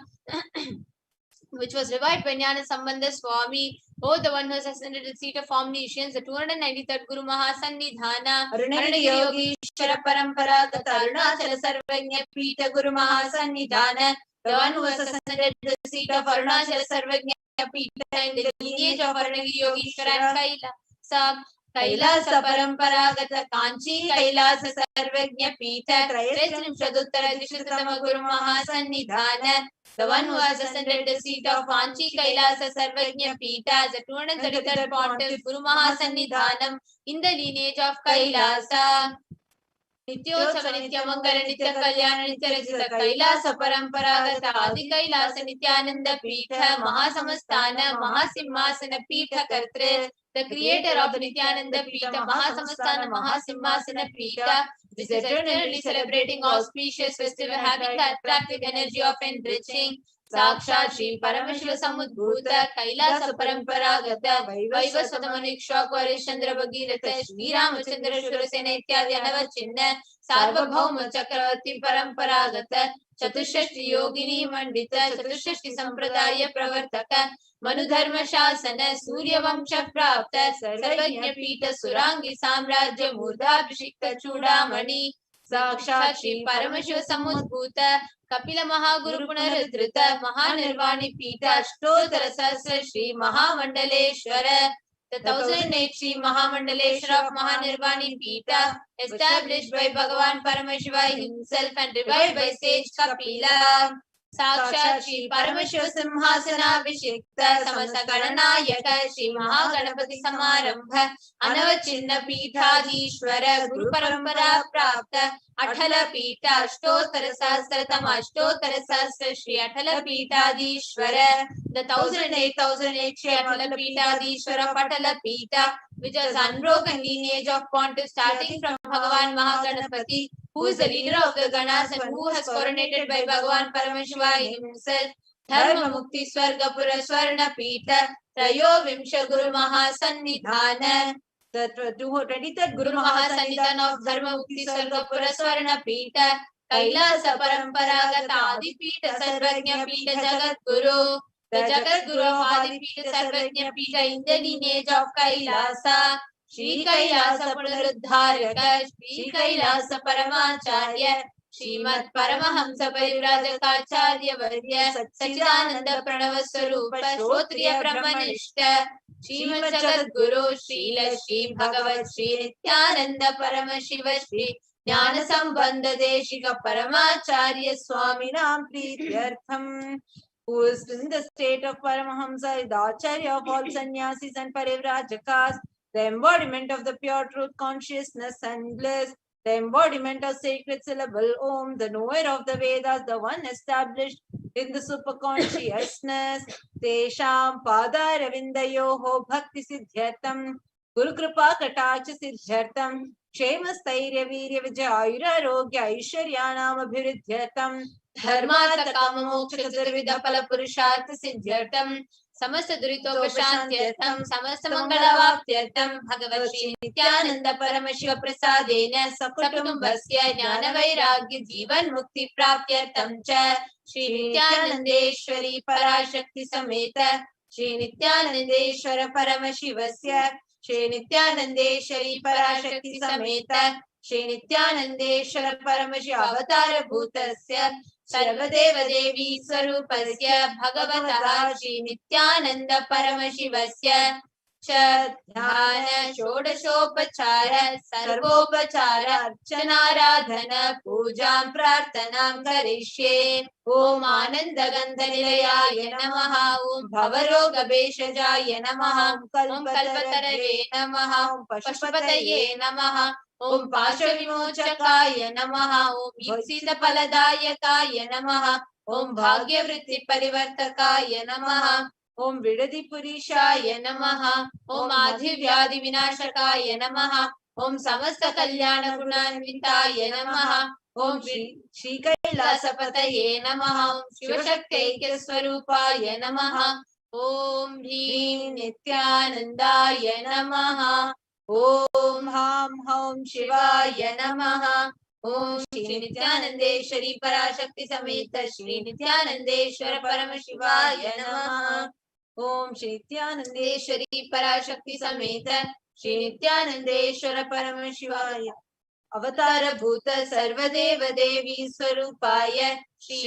which was revived by Jnana Sambandha Swami, O the one who has ascended the seat of omniscience, the 293rd Guru Mahasannidhana, Arunagiri Yogi Ishvara Parampara, Arunachala Sarvajna Pita Guru Mahasannidhana, the one who has ascended the seat of Arunachala Sarvajna Pita in the lineage of Arunagiri Yogi Ishvara and Kailasa Paramparagata Kanchi Kailasa Sarvajna Pita Trayastrim Shaduttara Dishatama Guru Mahasannidhana, the one who has ascended the seat of Kanchi Kailasa Sarvajna Pita as the 233rd Pontiff Guru Mahasannidhanam in the lineage of Kailasa. Nityosava Nityamangala Nitya Kalyana Nitya Rajita Kailasa Paramparagata Adi Kailasa Nityananda Pitha Mahasamasthana Mahasimhasana Pitha Kartre, the creator of the Nityananda Pitha Mahasamasthana Mahasimhasana Pitha, this is eternally celebrating auspicious festival having the attractive energy of enriching. Sakshat Shri Paramashiva Samudbhuta Kailasa Paramparagata Vaivasvata Manikshwak Varishchandra Bhagirata Shri Ramachandra Shurasena Ityadi Anavachinna Sarvabhauma Chakravarti Paramparagata Chatushashti Yogini Mandita Chatushashti Sampradaya Pravartaka Manudharma Shasana Surya Vamsha Prapta Sarvajna Pita Surangi Samrajya Murda Abhishekta Chudamani Sakshat Shri Paramashiva Samudbhuta Kapila Mahaguru Punaradhrita Mahanirvani Pita Ashtotara Sahasra Shri Mahamandaleshwara, the 1008 Shri Mahamandaleshwara of Mahanirvani Pita, established by Bhagavan Paramashiva himself and revived by sage Kapila. साक्षात् श्री परमशिव सिंहासनाभिषिक्त समस्त गणनायक श्री महागणपति समारंभ अनवचिन्न पीठाधीश्वर गुरु परंपरा प्राप्त अठल पीठ अष्टोत्तर सहस्रतम अष्टोत्तर सहस्र श्री अठल पीठाधीश्वर the 1008 Shri अठल पीठाधीश्वर पटल पीठ which has unbroken lineage of pontiff starting from Bhagavan Mahaganapathi, who is the leader of the Ganas and who has coronated by Bhagavan Paramashiva himself. Dharma Mukti Swarga Pura Swarna Pita Trayo Vimsha Guru Mahasannidhana. The 23rd Guru Mahasannidhana of Dharma Mukti Swarga Pura Swarna Pita Kailasa Paramparagata Adi Pita Sarvajna Pita Jagat Guru. The Jagat Guru of Adi Pita Sarvajna Pita in the lineage of Kailasa. Shri Kailasa Punaruddharaka, Shri Kailasa Paramacharya, Srimad Paramahamsa Parivrajakaacharya Varya, Satchidananda Pranava Swarupa, Shrotriya Brahmanishta, Srimad Jagat Guru, Srila Shri Bhagavat Shri Nityananda Paramashiva Shri Jnana Sambandha Deshika Paramacharya Swaminam Prityartham, who is in the state of Paramahamsa, is the Acharya of all sannyasis and parivrajakas, the embodiment of the pure truth consciousness and bliss, the embodiment of sacred syllable Om, the knower of the Vedas, the one established in the superconsciousness. Tesham Pada Ravindayoho Bhakti Siddhyartam Guru Kripa Katacha Siddhyartam Kshema Stairya Virya Vijayura Rogya Aishwaryanam Abhiruddhyartam Dharmartha Kama Moksha Chaturvida Phala Purushartha Siddhyartam समस्त दुरितोपशान्त्यर्थं समस्त मंगलवाप्त्यर्थं भगवत् श्री नित्यानंद परमशिव प्रसादेन सकुटुम्बस्य ज्ञानवैराग्य जीवन मुक्ति प्राप्त्यर्थं च श्री नित्यानंदेश्वरी पराशक्ति समेत श्री नित्यानंदेश्वर परमशिवस्य श्री नित्यानंदेश्वरी पराशक्ति समेत श्री नित्यानंदेश्वर परमशिव अवतार भूतस्य सर्वदेव देवी स्वरूपस्य भगवतः श्री नित्यानंद परमशिवस्य च ध्यान षोडशोपचार सर्वोपचार अर्चनाराधन पूजां प्रार्थनां करिष्ये। ओम आनंद गंध निलयाय नमः, ओम भवरोग भेषजाय नमः, ओम कल्पतरवे नमः, ओम पशुपतये नमः, ओम पाशविमोचकाय नमः, ओम ईप्सित फलदायकाय नमः, ओम भाग्यवृत्ति परिवर्तकाय नमः, ओम विडदि पुरीशाय नमः, ओम आधि व्याधि विनाशकाय नमः, ओम समस्त कल्याण गुणान्विताय नमः, ओम श्री कैलासपतये नमः, ओम शिवशक्त्यैक्य स्वरूपाय नमः, ओम ह्रीं नित्यानंदाय नमः, ओम हां हौं शिवाय नमः, ओम श्री नित्यानंदेश्वरी पराशक्ति समेत श्री नित्यानंदेश्वर परमशिवाय नमः, ओम श्री नित्यानंदेश्वरी पराशक्ति समेत श्री नित्यानंदेश्वर परमशिवाय अवतार भूत सर्वदेव देवी स्वरूपाय श्री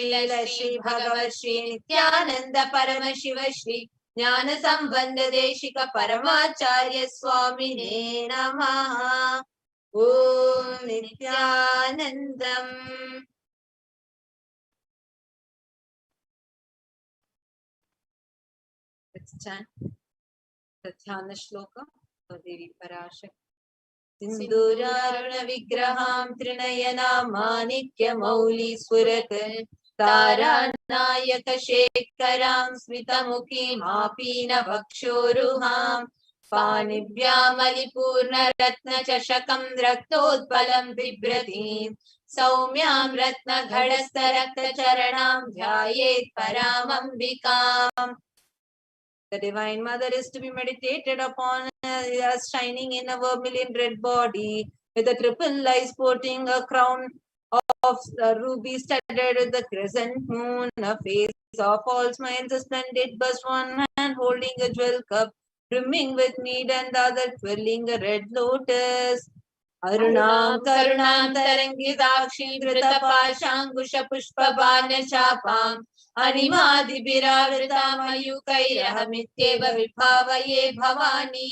श्री भगवत श्री नित्यानंद परमशिव श्री ज्ञान संबंध देशिक परमाचार्य स्वामिने नमः। ओम Nityanandam. Let's chant the Dhyana Shloka for Devi Parashakti. सिंदूरारुण विग्रहां त्रिनयनां माणिक्यमौलि स्फुरत् तारानायक शेखरां स्मितमुखीं आपीन वक्षोरुहां पाणिभ्यामलिपूर्ण रत्नचषकं रक्तोत्पलं बिभ्रतीं सौम्यां रत्नघटस्थ रक्तचरणां ध्यायेत् परामम्बिकाम्. The Divine Mother is to be meditated upon as shining in a vermilion red body with a triple eye sporting a crown of ruby studded with the crescent moon, a face of all smiles, a splendid bust, one hand holding a jewel cup brimming with mead and the other twirling a red lotus. Arunam karunam tarangidakshim dhrutapashankusha pushpabana chapam animadibiravritamayukairahamityeva vibhavaye bhavani.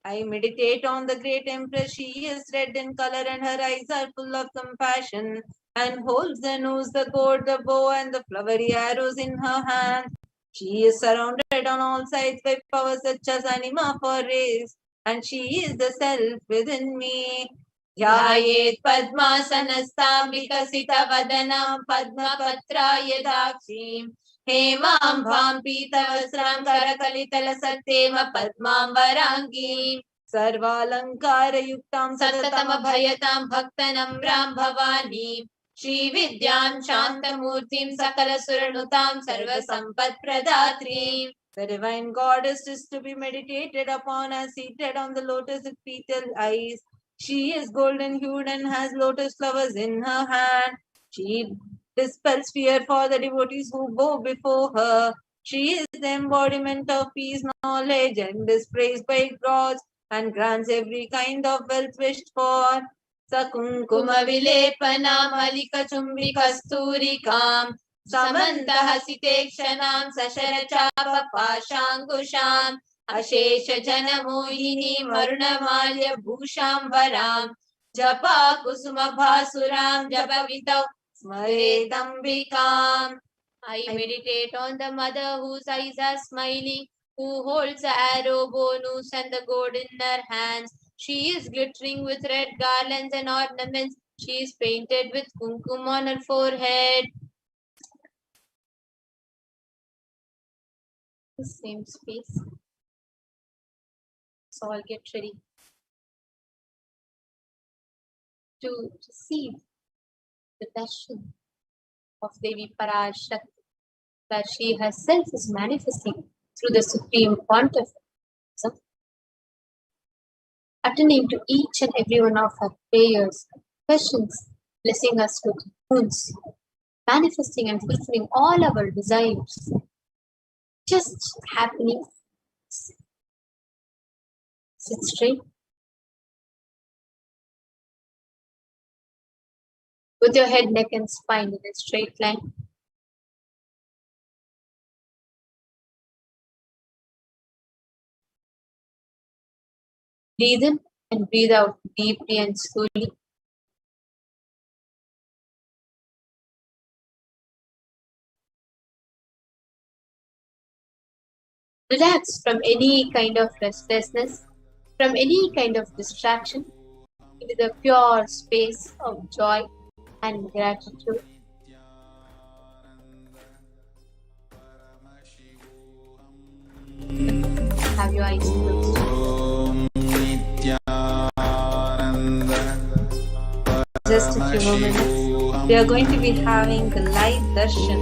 I meditate on the great empress. She is red in color and her eyes are full of compassion. and holds the noose, the gourd, the bow, and the flowery arrows in her hand. She is surrounded on all sides by powers such as anima for rays, and she is the self within me. ध्यायेत् पद्मासनस्तां विकसितवदनां पद्मपत्रायदाक्षीं हेमाम्भां पीतवस्त्रां करकलितलसत्तेम पद्माम्बराङ्गीं सर्वालङ्कारयुक्तां सततमभयतां भक्तनम्रां भवानीं श्रीविद्यां शान्तमूर्तिं सकलसुरनुतां सर्वसम्पत्प्रदात्रीं. The divine goddess is to be meditated upon as seated on the lotus with petal eyes. She is golden hued and has lotus flowers in her hand. She dispels fear for the devotees who bow before her. She is the embodiment of peace, knowledge, and is praised by gods and grants every kind of wealth wished for. कुमविलेपनां मलिकचुम्बिकस्तूरिकां समन्तहसितेक्षणां सशरचापपाशाङ्कुशाम् अशेषजनमोहिनीं वरुणमाल्यभूषाम्बरां जपाकुसुमभासुरां जपवितौ स्मरेदम्बिकाम्. I meditate on the mother whose eyes are smiling, who holds the arrow, bow, noose, and the gourd in her hands. She is glittering with red garlands and ornaments. She is painted with kumkum on her forehead. The same space. So I'll get ready to receive the darshan of Devi Parashakti, where she herself is manifesting through the Supreme Pontiff, attending to each and every one of her prayers, questions, blessing us with boons, manifesting and fulfilling all our desires. Just happening. Sit straight. With your head, neck, and spine in a straight line. Breathe in and breathe out deeply and slowly. Relax from any kind of restlessness, from any kind of distraction, into the pure space of joy and gratitude. Have your eyes closed. Just a few more minutes, we are going to be having the live darshan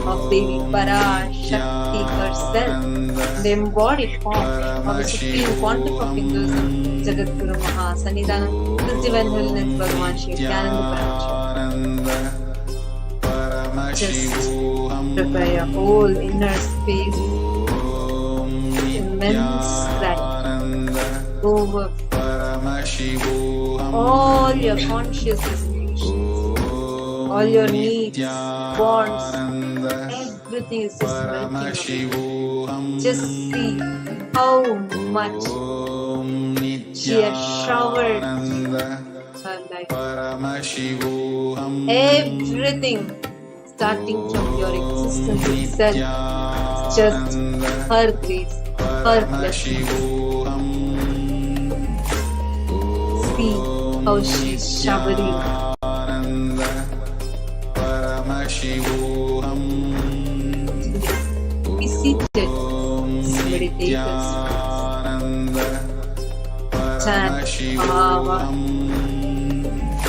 of Devi Parashakti herself, the embodied form of the Supreme Pontiff of Hinduism, Jagadguru Mahasannidhanam, His Divine Holiness Bhagavan Shri Nityananda. Just prepare your whole inner space, immense gratitude over all your conscious aspirations, all your needs, wants, everything is just melting away. Just see how much she has showered her life. Everything starting from your existence itself is just her grace, her blessing. See how she's showering. Be seated, meditators. Chant Bhava.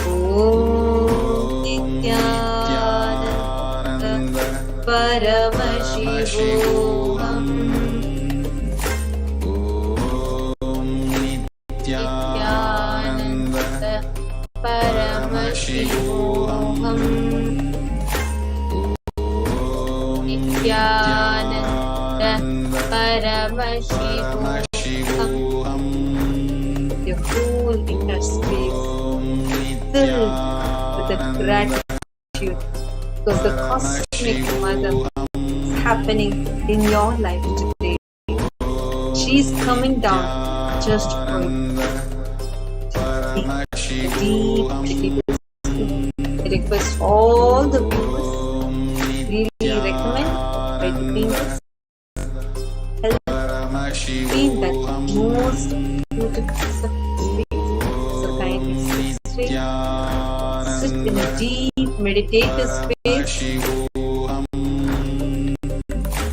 Om Nityananda Paramashivoham. Nityananda Paramashivoham. Nityananda Paramashivoham. Your whole inner space filled with the gratitude because the cosmic mother is happening in your life today. She's coming down just for you. Deep, deep, I request all the viewers really recommend editing this. Help feel that most beautiful space. So kindly sit in a deep meditative space.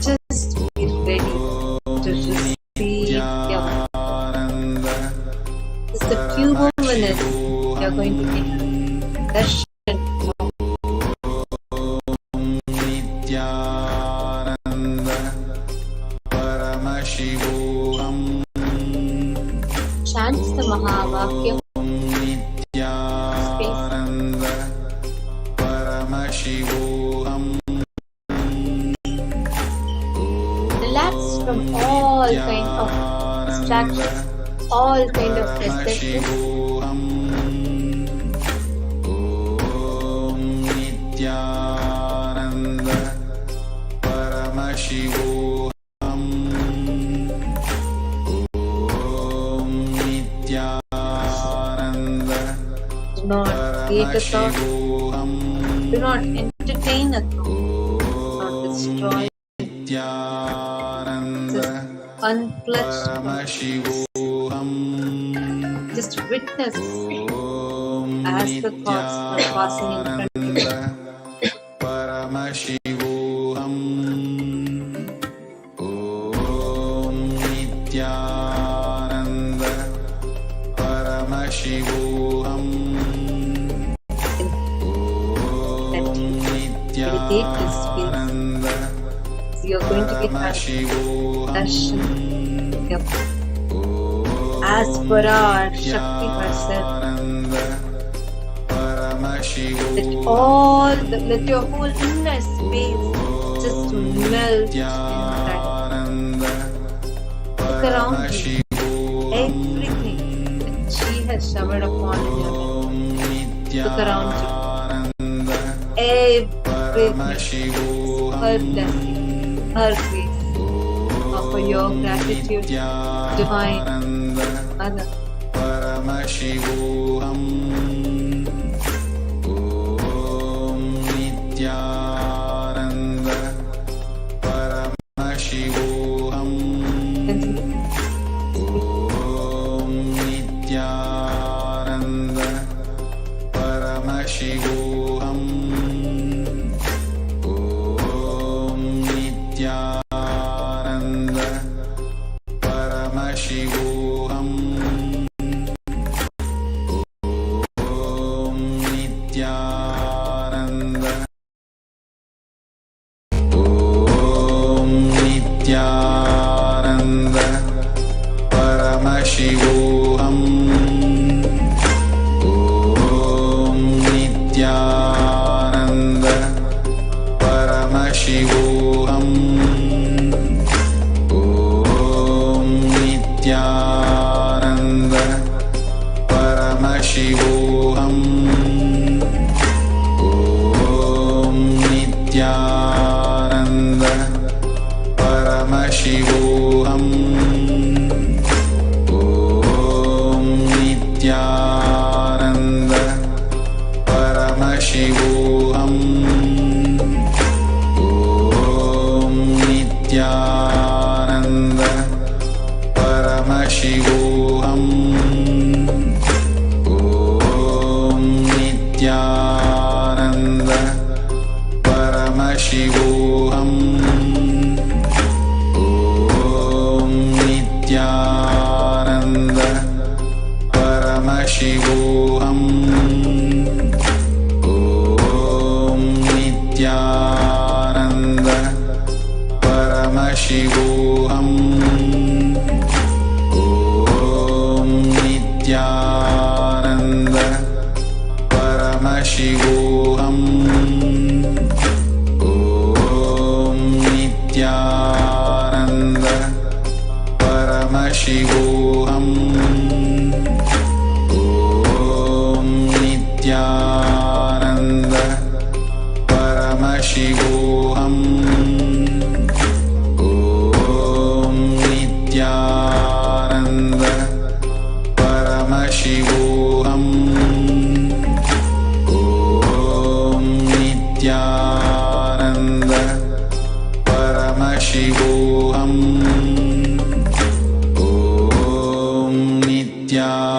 Just be ready to receive your just a few more minutes. You're going to get darshan of chant the Mahavakyam space. Relax from all kind of distractions, all kind of restlessness. Do not create a thought. Do not entertain a thought. Do not destroy. Just unclutch. Just witness as the thoughts are passing in front of you. Meditate this space. So you're going to get darshan. Yep. As per our Shakti herself, let your whole inner space just melt in that. Look around you. Everything that she has showered upon in your life. Look around you. Everything. Her blessing, her grace. Offer your gratitude, Divine Mother.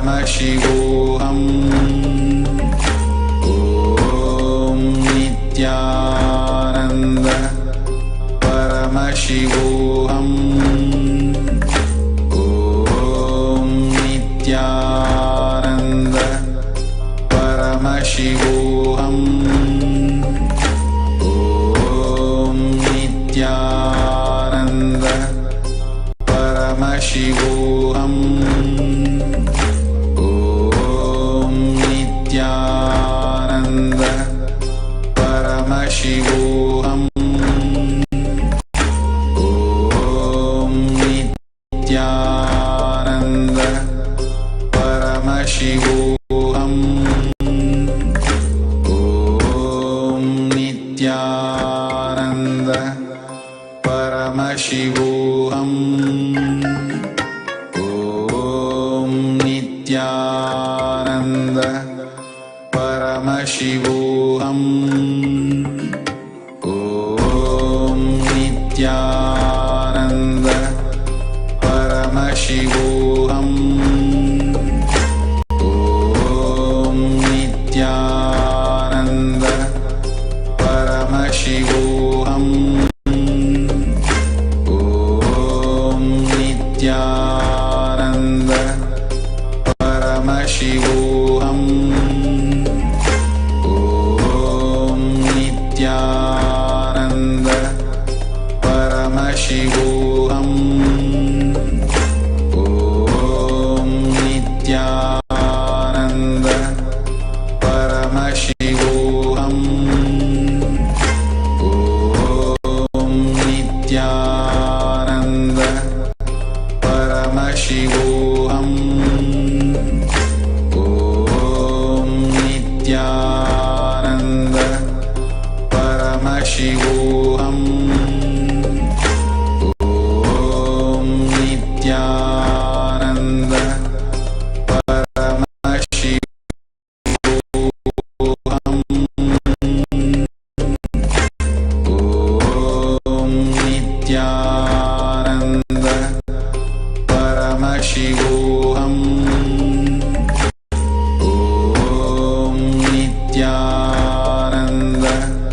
परमशिवोऽहम् ॐ नित्यानन्द परमशिवोऽहम् ॐ नित्यानन्द परमशिवोऽहम् ॐ नित्यानन्द परमशिवोऽहम् ॐ नित्यानन्द परमशिवोऽहम् ॐ नित्यानन्द परमशिवोऽहम् ॐ नित्यानन्द परमशिवोऽहम् ॐ नित्यानन्द परमशिवोऽहम्